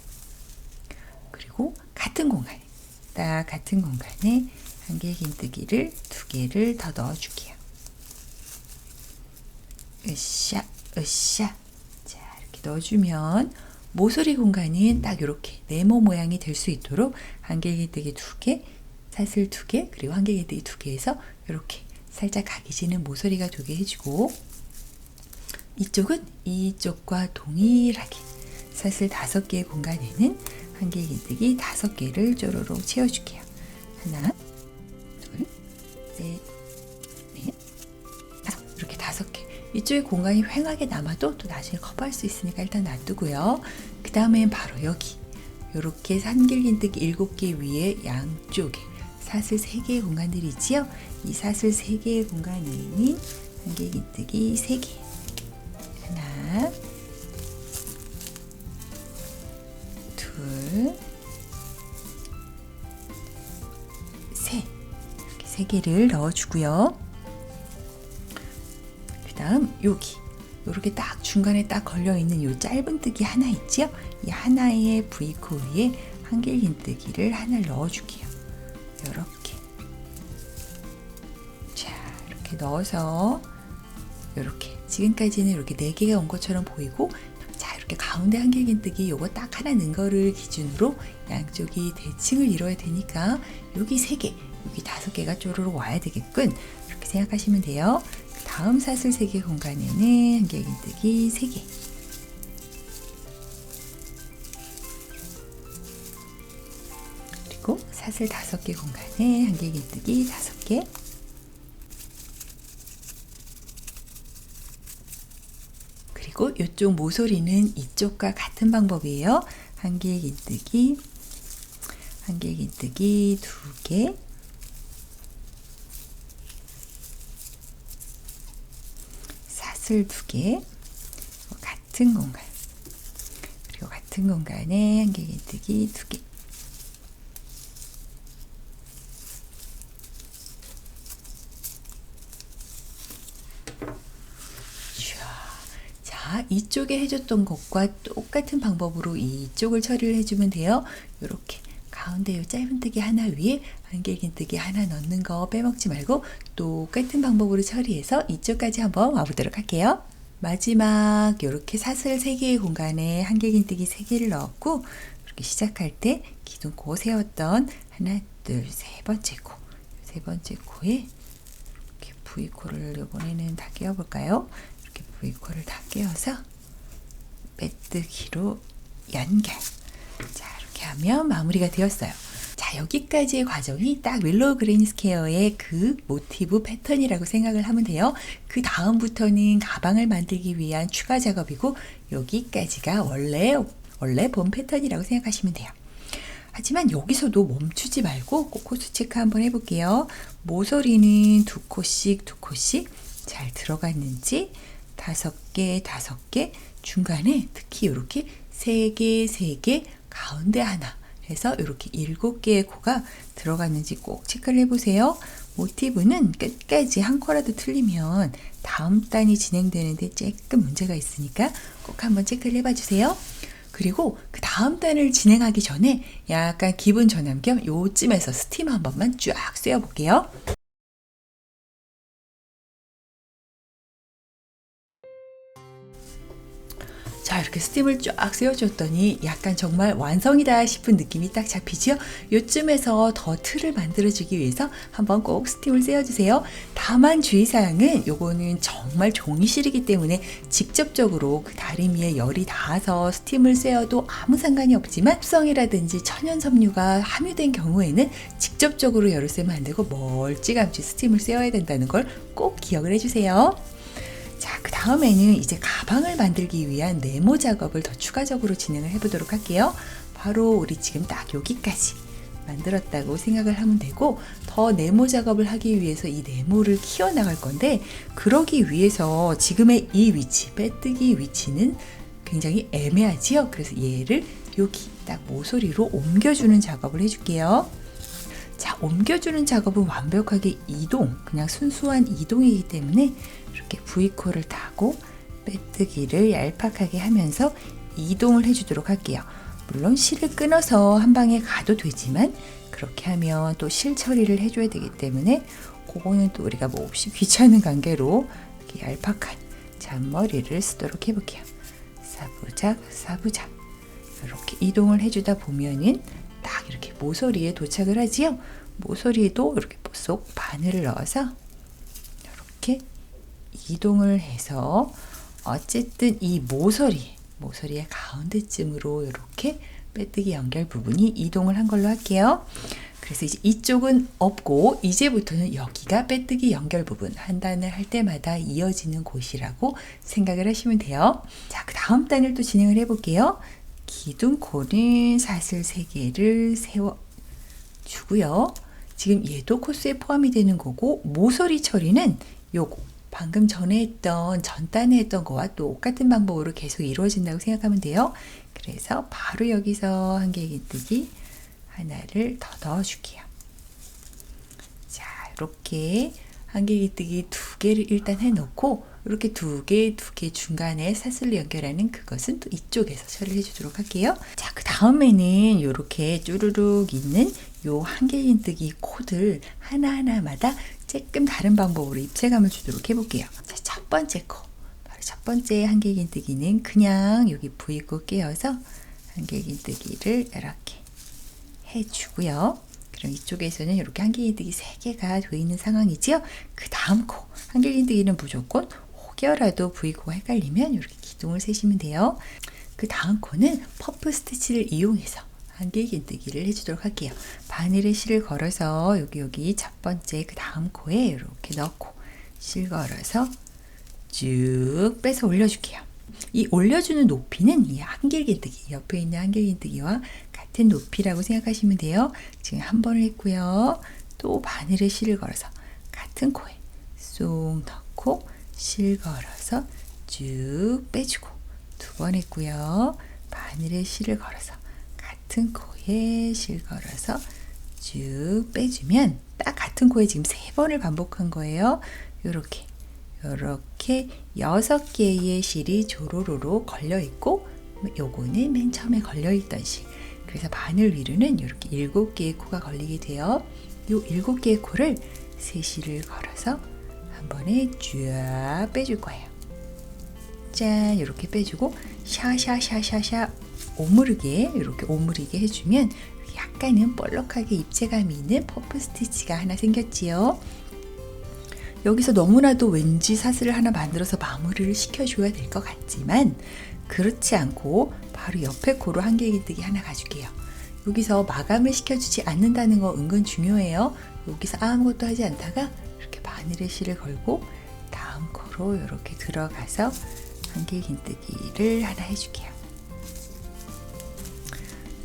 그리고 같은 공간에 한길긴뜨기를 2개를 더 넣어줄게요. 으쌰. 자, 이렇게 넣어주면 모서리 공간은 딱 이렇게 네모 모양이 될 수 있도록 한길긴뜨기 2개, 사슬 2개, 그리고 한길긴뜨기 2개에서 이렇게 살짝 각이 지는 모서리가 되게 해주고, 이쪽은 이쪽과 동일하게 사슬 5개의 공간에는 한길긴뜨기 5개를 쪼로록 채워줄게요. 하나, 둘, 셋, 넷, 이렇게 5개. 이쪽에 공간이 휑하게 남아도 또 나중에 커버할 수 있으니까 일단 놔두고요. 그 다음엔 바로 여기 이렇게 한길긴뜨기 7개 위에 양쪽에 사슬 3개의 공간들이 있지요. 이 사슬 3개의 공간에는 한길긴뜨기 3개, 하나, 둘, 셋, 이렇게 3개를 넣어주고요. 그 다음 여기 이렇게 딱 중간에 딱 걸려있는 이 짧은뜨기 하나 있죠? 이 하나의 V코 위에 한길긴뜨기를 하나를 넣어줄게요. 이렇게. 자, 이렇게 넣어서 이렇게 지금까지는 이렇게 4개가 온 것처럼 보이고, 자, 이렇게 가운데 한길긴뜨기 요거 딱 하나 넣은 거를 기준으로 양쪽이 대칭을 이뤄야 되니까 여기 3개, 여기 5개가 쪼르륵 와야 되겠군. 이렇게 생각하시면 돼요. 다음 사슬 3개 공간에는 한길긴뜨기 3개, 그리고 사슬 5개 공간에 한길긴뜨기 5개, 그리고 이쪽 모서리는 이쪽과 같은 방법이에요. 한길긴뜨기 2개, 사슬 2개, 같은 공간, 그리고 같은 공간에 한길긴뜨기 2개. 자, 이쪽에 해줬던 것과 똑같은 방법으로 이쪽을 처리를 해주면 돼요. 이렇게 가운데 이 짧은뜨기 하나 위에 한길긴뜨기 하나 넣는 거 빼먹지 말고 똑같은 방법으로 처리해서 이쪽까지 한번 와보도록 할게요. 마지막 이렇게 사슬 3개의 공간에 한길긴뜨기 3개를 넣었고, 이렇게 시작할 때 기둥코 세웠던 하나, 둘, 세 번째 코에 이렇게 V코를 이번에는 다 끼워볼까요? 이렇게 V코를 다 끼워서 빼뜨기로 연결. 자, 이렇게 하면 마무리가 되었어요. 자, 여기까지의 과정이 딱 윌로우 그린 스퀘어의 그 모티브 패턴이라고 생각을 하면 돼요. 그 다음부터는 가방을 만들기 위한 추가 작업이고, 여기까지가 원래 본 패턴이라고 생각하시면 돼요. 하지만 여기서도 멈추지 말고 꼭 코스 체크 한번 해볼게요. 모서리는 2코씩 잘 들어갔는지, 5개, 중간에 특히 이렇게 3개, 가운데 하나 해서 이렇게 7개의 코가 들어갔는지 꼭 체크를 해보세요. 모티브는 끝까지 한 코라도 틀리면 다음 단이 진행되는데 조금 문제가 있으니까 꼭 한번 체크를 해봐 주세요. 그리고 그 다음 단을 진행하기 전에 약간 기분 전환 겸 요쯤에서 스팀 한 번만 쫙 쐬어 볼게요. 자, 이렇게 스팀을 쫙 쐬어줬더니 약간 정말 완성이다 싶은 느낌이 딱 잡히죠? 요쯤에서 더 틀을 만들어주기 위해서 한번 꼭 스팀을 쐬어주세요. 다만 주의사항은 요거는 정말 종이실이기 때문에 직접적으로 그 다리미에 열이 닿아서 스팀을 쐬어도 아무 상관이 없지만 습성이라든지 천연 섬유가 함유된 경우에는 직접적으로 열을 쐬면 안 되고 멀찌감치 스팀을 쐬어야 된다는 걸 꼭 기억을 해주세요. 자, 그 다음에는 이제 가방을 만들기 위한 네모 작업을 더 추가적으로 진행을 해보도록 할게요. 바로 우리 지금 딱 여기까지 만들었다고 생각을 하면 되고, 더 네모 작업을 하기 위해서 이 네모를 키워나갈 건데, 그러기 위해서 지금의 이 위치, 빼뜨기 위치는 굉장히 애매하지요. 그래서 얘를 여기 딱 모서리로 옮겨주는 작업을 해줄게요. 자, 옮겨주는 작업은 완벽하게 이동, 그냥 순수한 이동이기 때문에 이렇게 V코를 타고 빼뜨기를 얄팍하게 하면서 이동을 해주도록 할게요. 물론 실을 끊어서 한 방에 가도 되지만 그렇게 하면 또 실 처리를 해줘야 되기 때문에 그거는 또 우리가 몹시 귀찮은 관계로 이렇게 얄팍한 잔머리를 쓰도록 해볼게요. 사부작 사부작 이렇게 이동을 해주다 보면은 딱 이렇게 모서리에 도착을 하지요. 모서리도 이렇게 쏙 바늘을 넣어서 이렇게 이동을 해서 어쨌든 이 모서리의 가운데쯤으로 이렇게 빼뜨기 연결 부분이 이동을 한 걸로 할게요. 그래서 이제 이쪽은 없고 이제부터는 여기가 빼뜨기 연결 부분 한 단을 할 때마다 이어지는 곳이라고 생각을 하시면 돼요. 자, 그 다음 단을 또 진행을 해볼게요. 기둥코는 사슬 3개를 세워주고요. 지금 얘도 코스에 포함이 되는 거고, 모서리 처리는 요거 방금 전에 했던 전단에 했던 거와 똑같은 방법으로 계속 이루어진다고 생각하면 돼요. 그래서 바로 여기서 한길긴뜨기 하나를 더 넣어줄게요. 자, 이렇게 한길긴뜨기 2개를 일단 해놓고, 이렇게 두 개 중간에 사슬로 연결하는 그것은 또 이쪽에서 처리를 해주도록 할게요. 자, 그 다음에는 이렇게 쭈루룩 있는 요 한길긴뜨기 코들 하나하나마다 조금 다른 방법으로 입체감을 주도록 해볼게요. 자, 첫 번째 코, 바로 첫 번째 한길긴뜨기는 그냥 여기 V코 끼워서 한길긴뜨기를 이렇게 해주고요. 그럼 이쪽에서는 이렇게 한길긴뜨기 3개가 되어 있는 상황이지요. 그 다음 코, 한길긴뜨기는 무조건 혹여라도 V코가 헷갈리면 이렇게 기둥을 세시면 돼요. 그 다음 코는 퍼프 스티치를 이용해서 한길긴뜨기를 해주도록 할게요. 바늘에 실을 걸어서 여기 첫 번째 그 다음 코에 이렇게 넣고 실 걸어서 쭉 빼서 올려줄게요. 이 올려주는 높이는 이 한길긴뜨기, 옆에 있는 한길긴뜨기와 같은 높이라고 생각하시면 돼요. 지금 한 번을 했고요. 또 바늘에 실을 걸어서 같은 코에 쏙 넣고 실 걸어서 쭉 빼주고, 2번 했고요. 바늘에 실을 걸어서 같은 코에 실 걸어서 쭉 빼주면 딱 같은 코에 지금 3번을 반복한 거예요. 요렇게 6개의 실이 조로로로 걸려 있고, 요거는 맨 처음에 걸려 있던 실. 그래서 바늘 위로는 이렇게 7개의 코가 걸리게 돼요. 요 7개의 코를 3실을 걸어서 한 번에 쫙 빼줄 거예요. 짠, 이렇게 빼주고 샤샤샤샤샤 오므르게 이렇게 오므리게 해주면 약간은 볼록하게 입체감이 있는 퍼프 스티치가 하나 생겼지요. 여기서 너무나도 왠지 사슬을 하나 만들어서 마무리를 시켜줘야 될 것 같지만 그렇지 않고 바로 옆에 코로 한길긴뜨기 하나 가줄게요. 여기서 마감을 시켜주지 않는다는 거 은근 중요해요. 여기서 아무것도 하지 않다가 이렇게 바늘에 실을 걸고 다음 코로 이렇게 들어가서 한길긴뜨기를 하나 해줄게요.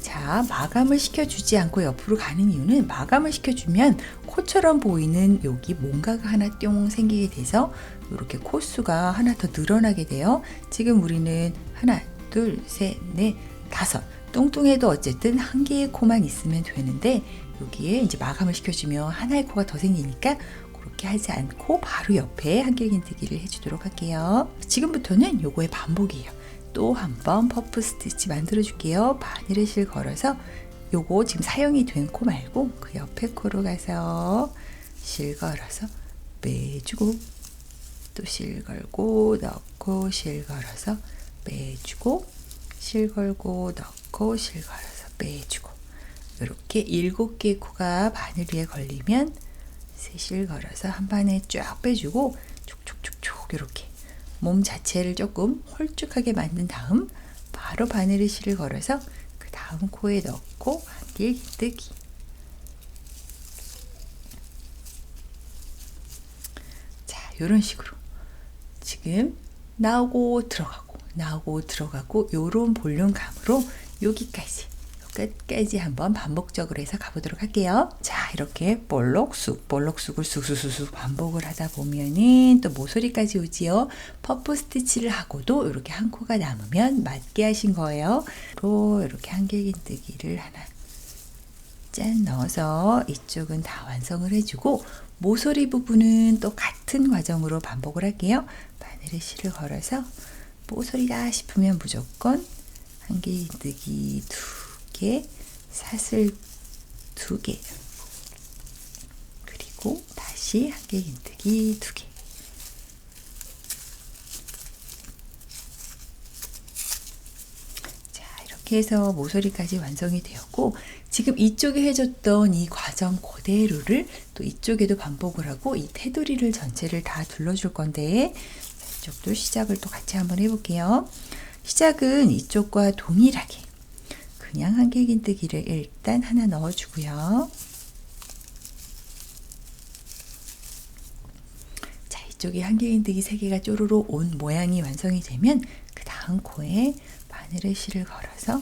자, 마감을 시켜주지 않고 옆으로 가는 이유는 마감을 시켜주면 코처럼 보이는 여기 뭔가가 하나 뿅 생기게 돼서 이렇게 코수가 하나 더 늘어나게 돼요. 지금 우리는 하나, 둘, 셋, 넷, 5. 뚱뚱해도 어쨌든 한 개의 코만 있으면 되는데 여기에 이제 마감을 시켜주면 하나의 코가 더 생기니까 그렇게 하지 않고 바로 옆에 한길긴뜨기를 해주도록 할게요. 지금부터는 요거의 반복이에요. 또 한 번 퍼프 스티치 만들어 줄게요. 바늘에 실 걸어서 요거 지금 사용이 된 코 말고 그 옆에 코로 가서 실 걸어서 빼주고 또 실 걸고 넣고 실 걸어서 빼주고 실 걸고 넣고 실 걸어서 빼주고 이렇게 7개의 코가 바늘 위에 걸리면 실 걸어서 한 번에 쫙 빼주고 촉촉촉촉 이렇게 몸 자체를 조금 홀쭉하게 만든 다음 바로 바늘에 실을 걸어서 그 다음 코에 넣고 한길 긴뜨기. 자, 이런 식으로 지금 나오고 들어가고 요런 볼륨감으로 여기까지 끝까지 한번 반복적으로 해서 가보도록 할게요. 자, 이렇게 볼록쑥을 쑥쑥쑥 반복을 하다 보면은 또 모서리까지 오지요. 퍼프 스티치를 하고도 이렇게 한 코가 남으면 맞게 하신 거예요. 이렇게 한길긴뜨기를 하나 짠 넣어서 이쪽은 다 완성을 해주고 모서리 부분은 또 같은 과정으로 반복을 할게요. 바늘에 실을 걸어서 모서리다 싶으면 무조건 한길긴뜨기 2개, 사슬 2개, 그리고 다시 한길긴뜨기 2개. 자, 이렇게 해서 모서리까지 완성이 되었고 지금 이쪽에 해줬던 이 과정 그대로를 또 이쪽에도 반복을 하고 이 테두리를 전체를 다 둘러줄 건데 이쪽도 시작을 또 같이 한번 해볼게요. 시작은 이쪽과 동일하게 그냥 한길긴뜨기를 일단 하나 넣어주고요. 자, 이쪽에 한길긴뜨기 3개가 쪼르르 온 모양이 완성이 되면 그 다음 코에 바늘에 실을 걸어서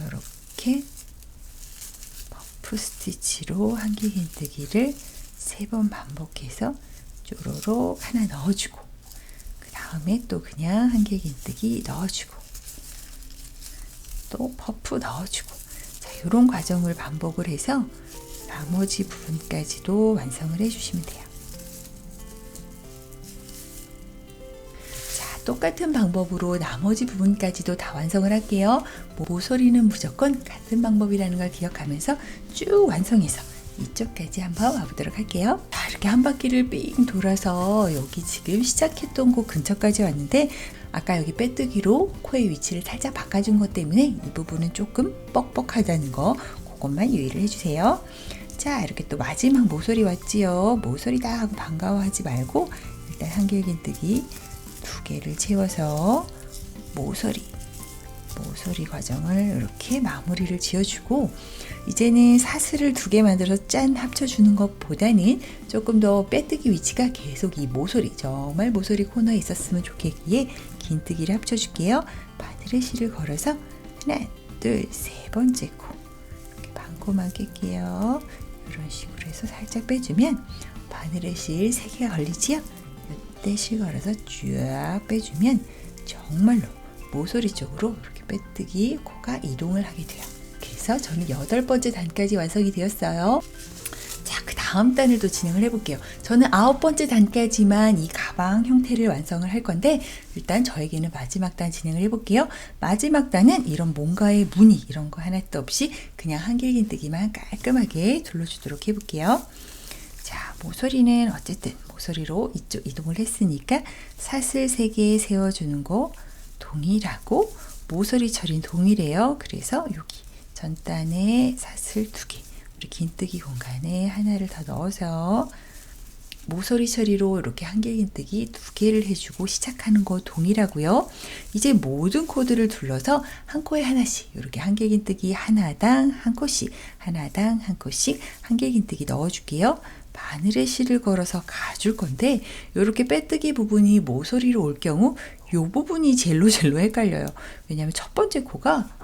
이렇게 퍼프 스티치로 한길긴뜨기를 3번 반복해서 쪼르륵 하나 넣어주고 그 다음에 또 그냥 한길긴뜨기 넣어주고 또 퍼프 넣어주고 자, 이런 과정을 반복을 해서 나머지 부분까지도 완성을 해주시면 돼요. 자, 똑같은 방법으로 나머지 부분까지도 다 완성을 할게요. 모서리는 무조건 같은 방법이라는 걸 기억하면서 쭉 완성해서 이쪽까지 한번 와보도록 할게요. 자, 이렇게 한 바퀴를 삥 돌아서 여기 지금 시작했던 곳 근처까지 왔는데 아까 여기 빼뜨기로 코의 위치를 살짝 바꿔준 것 때문에 이 부분은 조금 뻑뻑하다는 거 그것만 유의를 해주세요. 자, 이렇게 또 마지막 모서리 왔지요. 모서리다 하고 반가워하지 말고 일단 한길긴뜨기 2개를 채워서 모서리 과정을 이렇게 마무리를 지어주고 이제는 사슬을 2개 만들어서 짠 합쳐주는 것보다는 조금 더 빼뜨기 위치가 계속 이 모서리 정말 모서리 코너에 있었으면 좋겠기에 긴뜨기를 합쳐줄게요. 바늘에 실을 걸어서 하나, 둘, 3번째 코 이렇게 반코만 낄게요. 이런 식으로 해서 살짝 빼주면 바늘에 실 3개가 걸리지요. 이때 실 걸어서 쫙 빼주면 정말로 모서리 쪽으로 이렇게 빼뜨기 코가 이동을 하게 돼요. 그래서 저는 8번째 단까지 완성이 되었어요. 자, 그 다음 단을 또 진행을 해볼게요. 저는 9번째 단까지만 이 가방 형태를 완성을 할 건데 일단 저에게는 마지막 단 진행을 해볼게요. 마지막 단은 이런 뭔가의 무늬 이런 거 하나도 없이 그냥 한길긴뜨기만 깔끔하게 둘러주도록 해볼게요. 자, 모서리는 어쨌든 모서리로 이쪽 이동을 했으니까 사슬 3개 세워주는 거 동일하고 모서리 처리는 동일해요. 그래서 여기 전단에 사슬 2개 우리 긴뜨기 공간에 하나를 더 넣어서 모서리 처리로 이렇게 한길긴뜨기 2개를 해주고 시작하는 거 동일하고요. 이제 모든 코드를 둘러서 한 코에 하나씩 이렇게 한길긴뜨기 하나당 한 코씩 하나당 한 코씩 한길긴뜨기 넣어줄게요. 바늘에 실을 걸어서 가줄 건데 이렇게 빼뜨기 부분이 모서리로 올 경우 이 부분이 젤로 헷갈려요. 왜냐하면 첫 번째 코가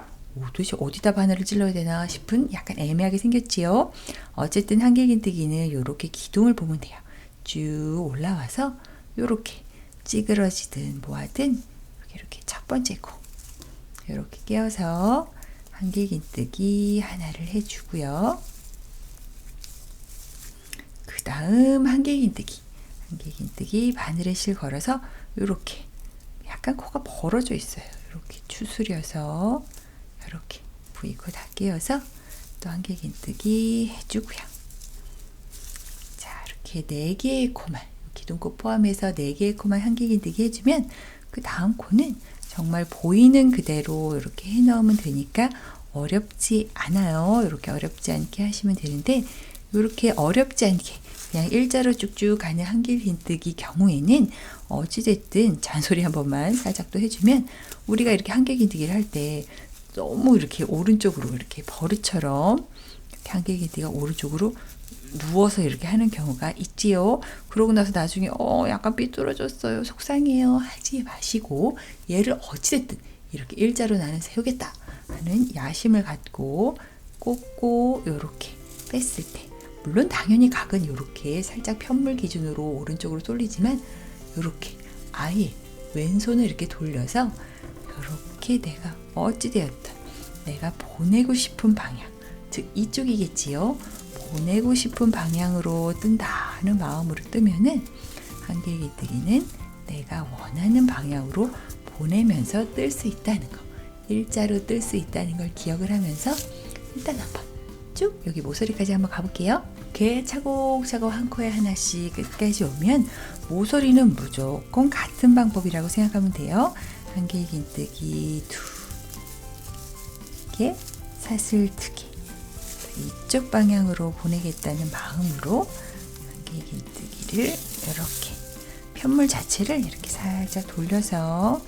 도대체 어디다 바늘을 찔러야 되나 싶은 약간 애매하게 생겼지요. 어쨌든 한길긴뜨기는 이렇게 기둥을 보면 돼요. 쭉 올라와서 이렇게 찌그러지든 뭐하든 이렇게 첫 번째 코 이렇게 끼워서 한길긴뜨기 하나를 해주고요. 그 다음 한길긴뜨기 바늘에 실 걸어서 이렇게 약간 코가 벌어져 있어요. 이렇게 추스려서 이렇게 V코 다 끼워서 또 한길긴뜨기 해주고요. 자, 이렇게 4개의 코만 기둥코 포함해서 4개의 코만 한길긴뜨기 해주면 그 다음 코는 정말 보이는 그대로 이렇게 해 넣으면 되니까 어렵지 않아요. 이렇게 어렵지 않게 하시면 되는데, 이렇게 어렵지 않게 그냥 일자로 쭉쭉 가는 한길긴뜨기 경우에는 어찌됐든 잔소리 한 번만 살짝 또 해주면, 우리가 이렇게 한길긴뜨기를 할 때 너무 이렇게 오른쪽으로 이렇게 버릇처럼 이렇게 한길긴뜨기가 오른쪽으로 누워서 이렇게 하는 경우가 있지요. 그러고 나서 나중에 약간 삐뚤어졌어요, 속상해요 하지 마시고, 얘를 어찌됐든 이렇게 일자로 나는 세우겠다 하는 야심을 갖고 꽂고 이렇게 뺐을 때, 물론 당연히 각은 이렇게 살짝 편물 기준으로 오른쪽으로 쏠리지만, 이렇게 아예 왼손을 이렇게 돌려서 이렇게 내가 어찌되었든 내가 보내고 싶은 방향, 즉 이쪽이겠지요. 보내고 싶은 방향으로 뜬다 하는 마음으로 뜨면은 한길긴뜨기는 내가 원하는 방향으로 보내면서 뜰 수 있다는 거, 일자로 뜰 수 있다는 걸 기억을 하면서 일단 한번 쭉 여기 모서리까지 한번 가볼게요. 이렇게 차곡차곡 한 코에 하나씩 끝까지 오면 모서리는 무조건 같은 방법이라고 생각하면 돼요. 한길긴뜨기 두 개, 사슬뜨기, 이쪽 방향으로 보내겠다는 마음으로 한길긴뜨기를 이렇게 편물 자체를 이렇게 살짝 돌려서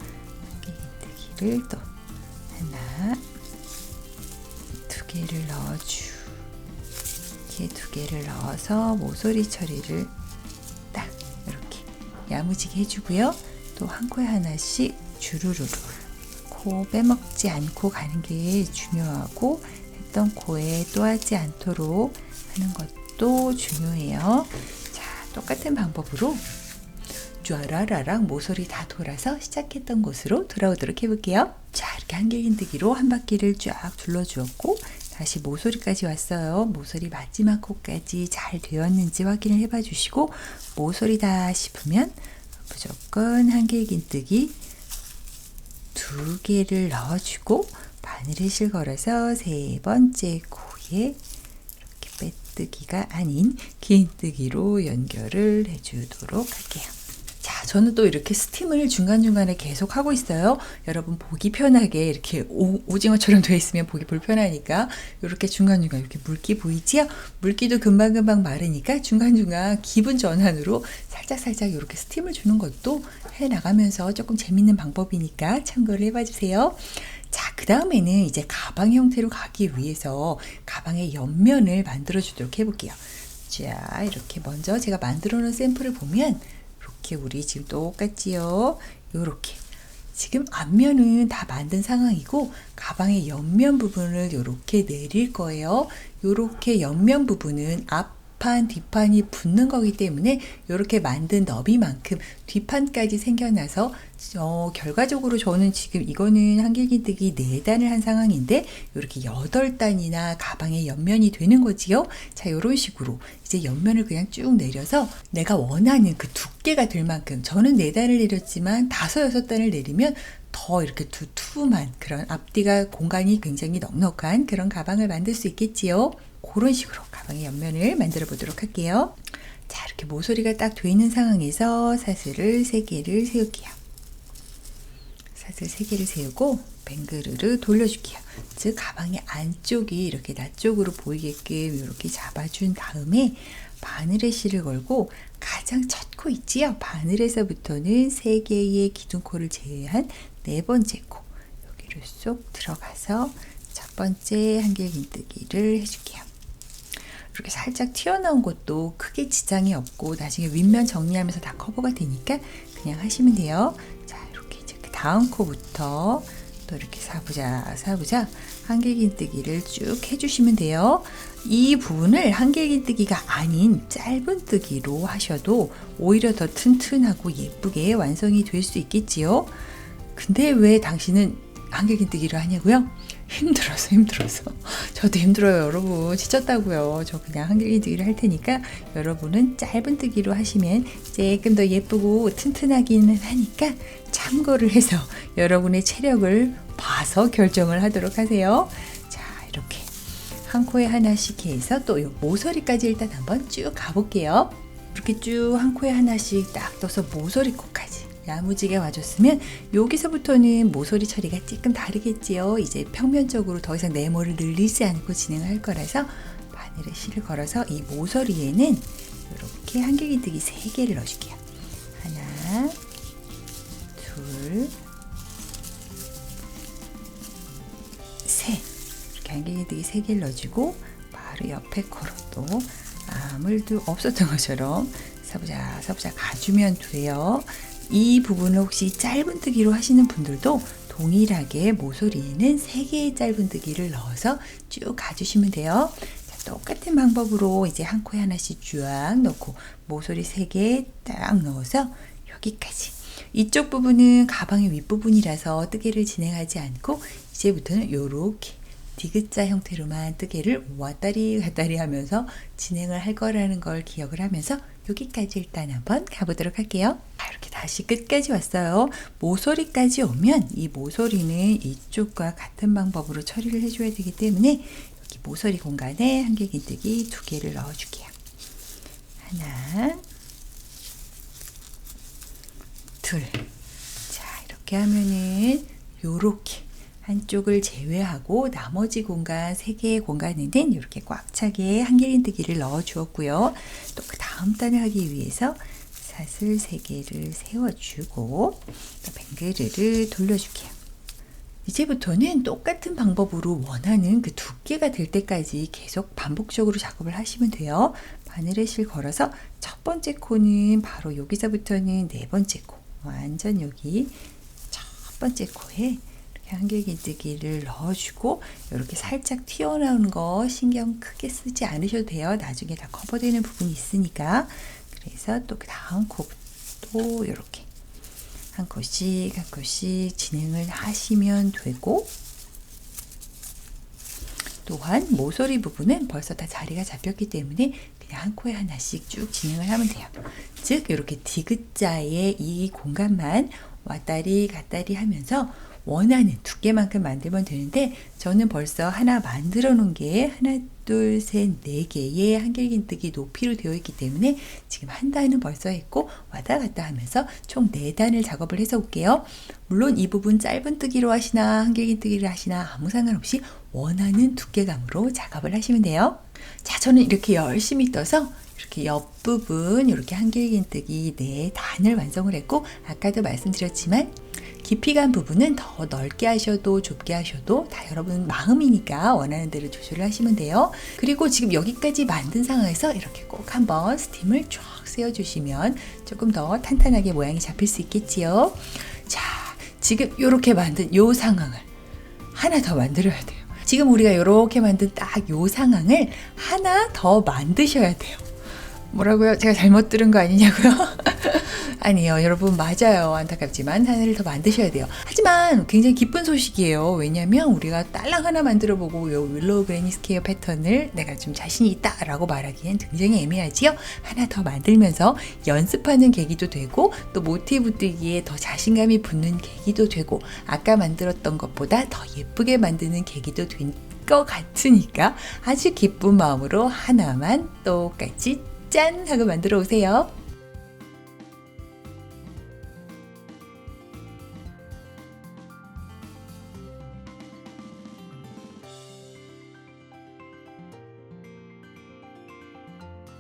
한길긴뜨기를 또 하나, 두 개를 넣어주, 이렇게 두 개를 넣어서 모서리 처리를 딱 이렇게 야무지게 해주고요. 또 한 코에 하나씩 주르르르 코 빼먹지 않고 가는 게 중요하고, 했던 코에 또 하지 않도록 하는 것도 중요해요. 자, 똑같은 방법으로 쫘라라랑 모서리 다 돌아서 시작했던 곳으로 돌아오도록 해볼게요. 자, 이렇게 한길긴뜨기로 한 바퀴를 쫙 둘러주었고, 다시 모서리까지 왔어요. 모서리 마지막 코까지 잘 되었는지 확인을 해봐 주시고, 모서리다 싶으면 무조건 한길긴뜨기 두 개를 넣어주고, 바늘을 실걸어서 세 번째 코에 이렇게 빼뜨기가 아닌 긴뜨기로 연결을 해주도록 할게요. 자, 저는 또 이렇게 스팀을 중간중간에 계속 하고 있어요. 여러분 보기 편하게 이렇게 오징어처럼 되어 있으면 보기 불편하니까 이렇게 중간중간 이렇게 물기 보이지요? 물기도 금방금방 마르니까 중간중간 기분 전환으로 살짝살짝 이렇게 스팀을 주는 것도 해나가면서 조금 재밌는 방법이니까 참고를 해봐 주세요. 자, 그 다음에는 이제 가방 형태로 가기 위해서 가방의 옆면을 만들어 주도록 해볼게요. 자, 이렇게 먼저 제가 만들어 놓은 샘플을 보면 이렇게 우리 지금 똑같지요? 요렇게 지금 앞면은 다 만든 상황이고, 가방의 옆면 부분을 이렇게 내릴 거예요. 이렇게 옆면 부분은 앞판, 뒷판이 붙는 거기 때문에 이렇게 만든 너비만큼 뒷판까지 생겨나서 결과적으로 저는 지금 이거는 한길긴뜨기 4단을 한 상황인데 이렇게 8단이나 가방의 옆면이 되는 거지요. 자, 이런 식으로 이제 옆면을 그냥 쭉 내려서 내가 원하는 그 두께가 될 만큼, 저는 4단을 내렸지만 5, 6단을 내리면 더 이렇게 두툼한 그런 앞뒤가 공간이 굉장히 넉넉한 그런 가방을 만들 수 있겠지요. 그런 식으로 가방의 옆면을 만들어 보도록 할게요. 자, 이렇게 모서리가 딱 돼 있는 상황에서 사슬을 3개를 세울게요. 사슬 3개를 세우고 뱅그르르 돌려줄게요. 즉 가방의 안쪽이 이렇게 나 쪽으로 보이게끔 이렇게 잡아준 다음에 바늘에 실을 걸고, 가장 첫 코 있지요? 바늘에서부터는 3개의 기둥코를 제외한 4번째 코, 여기를 쏙 들어가서 첫 번째 한길긴뜨기를 해줄게요. 이렇게 살짝 튀어나온 것도 크게 지장이 없고 나중에 윗면 정리하면서 다 커버가 되니까 그냥 하시면 돼요. 자, 이렇게 이제 그 다음 코부터 또 이렇게 사부작 한길긴뜨기를 쭉 해주시면 돼요. 이 부분을 한길긴뜨기가 아닌 짧은 뜨기로 하셔도 오히려 더 튼튼하고 예쁘게 완성이 될 수 있겠지요. 근데 왜 당신은 한길긴뜨기를 하냐고요? 힘들어서. 저도 힘들어요, 여러분. 지쳤다고요. 저 그냥 한길긴뜨기를 할 테니까 여러분은 짧은 뜨기로 하시면 조금 더 예쁘고 튼튼하기는 하니까 참고를 해서 여러분의 체력을 봐서 결정을 하도록 하세요. 자, 이렇게 한 코에 하나씩 해서 또 이 모서리까지 일단 한번 쭉 가볼게요. 이렇게 쭉 한 코에 하나씩 딱 떠서 모서리 코까지 야무지게 와줬으면 여기서부터는 모서리 처리가 조금 다르겠지요. 이제 평면적으로 더 이상 네모를 늘리지 않고 진행을 할 거라서 바늘에 실을 걸어서 이 모서리에는 이렇게 한길긴뜨기 3개를 넣어줄게요. 하나, 둘, 셋. 이렇게 한길긴뜨기 3개를 넣어주고 바로 옆에 코로 또 아무 일도 없었던 것처럼 사부작 가주면 돼요. 이 부분을 혹시 짧은뜨기로 하시는 분들도 동일하게 모서리에는 3개의 짧은뜨기를 넣어서 쭉 가주시면 돼요. 자, 똑같은 방법으로 이제 한 코에 하나씩 쫙 넣고 모서리 3개 딱 넣어서 여기까지. 이쪽 부분은 가방의 윗부분이라서 뜨개를 진행하지 않고 이제부터는 이렇게 디귿자 형태로만 뜨개를 왔다리 갔다리 하면서 진행을 할 거라는 걸 기억을 하면서 여기까지 일단 한번 가보도록 할게요. 이렇게 다시 끝까지 왔어요. 모서리까지 오면 이 모서리는 이쪽과 같은 방법으로 처리를 해줘야 되기 때문에 여기 모서리 공간에 한길긴뜨기 2개를 넣어줄게요. 하나, 둘. 자, 이렇게 하면은 요렇게 한쪽을 제외하고 나머지 공간 3개의 공간에는 이렇게 꽉 차게 한길긴뜨기를 넣어 주었고요. 또 그 다음 단을 하기 위해서 사슬 3개를 세워주고 또 뱅그르를 돌려줄게요. 이제부터는 똑같은 방법으로 원하는 그 두께가 될 때까지 계속 반복적으로 작업을 하시면 돼요. 바늘에 실 걸어서 첫 번째 코는 바로 여기서부터는 4번째 코, 완전 여기 첫 번째 코에 한길긴뜨기를 넣어주고 이렇게 살짝 튀어나오는 거 신경 크게 쓰지 않으셔도 돼요. 나중에 다 커버되는 부분이 있으니까. 그래서 또 그 다음 코도 이렇게 한 코씩 한 코씩 진행을 하시면 되고, 또한 모서리 부분은 벌써 다 자리가 잡혔기 때문에 그냥 한 코에 하나씩 쭉 진행을 하면 돼요. 즉 이렇게 디귿자의 이 공간만 왔다리 갔다리 하면서 원하는 두께만큼 만들면 되는데, 저는 벌써 하나 만들어 놓은 게 하나, 둘, 셋, 4개의 한길긴뜨기 높이로 되어 있기 때문에 지금 한 단은 벌써 했고 왔다 갔다 하면서 총 4단을 작업을 해서 올게요. 물론 이 부분 짧은뜨기로 하시나 한길긴뜨기를 하시나 아무 상관없이 원하는 두께감으로 작업을 하시면 돼요. 자, 저는 이렇게 열심히 떠서 이렇게 옆부분 이렇게 한길긴뜨기 4단을 완성을 했고, 아까도 말씀드렸지만 깊이감 부분은 더 넓게 하셔도 좁게 하셔도 다 여러분 마음이니까 원하는 대로 조절을 하시면 돼요. 그리고 지금 여기까지 만든 상황에서 이렇게 꼭 한번 스팀을 쫙 세워주시면 조금 더 탄탄하게 모양이 잡힐 수 있겠지요. 자, 지금 이렇게 만든 이 상황을 하나 더 만들어야 돼요. 지금 우리가 이렇게 만든 딱 이 상황을 하나 더 만드셔야 돼요. 뭐라고요? 제가 잘못 들은 거 아니냐고요? 아니에요. 여러분 맞아요. 안타깝지만 하나를 더 만드셔야 돼요. 하지만 굉장히 기쁜 소식이에요. 왜냐면 우리가 딸랑 하나 만들어 보고 요 윌로우 그레니 스퀘어 패턴을 내가 좀 자신이 있다 라고 말하기엔 굉장히 애매하지요. 하나 더 만들면서 연습하는 계기도 되고 또 모티브 뜨기에 더 자신감이 붙는 계기도 되고 아까 만들었던 것보다 더 예쁘게 만드는 계기도 된 것 같으니까 아주 기쁜 마음으로 하나만 똑같이 짠! 하고 만들어 오세요.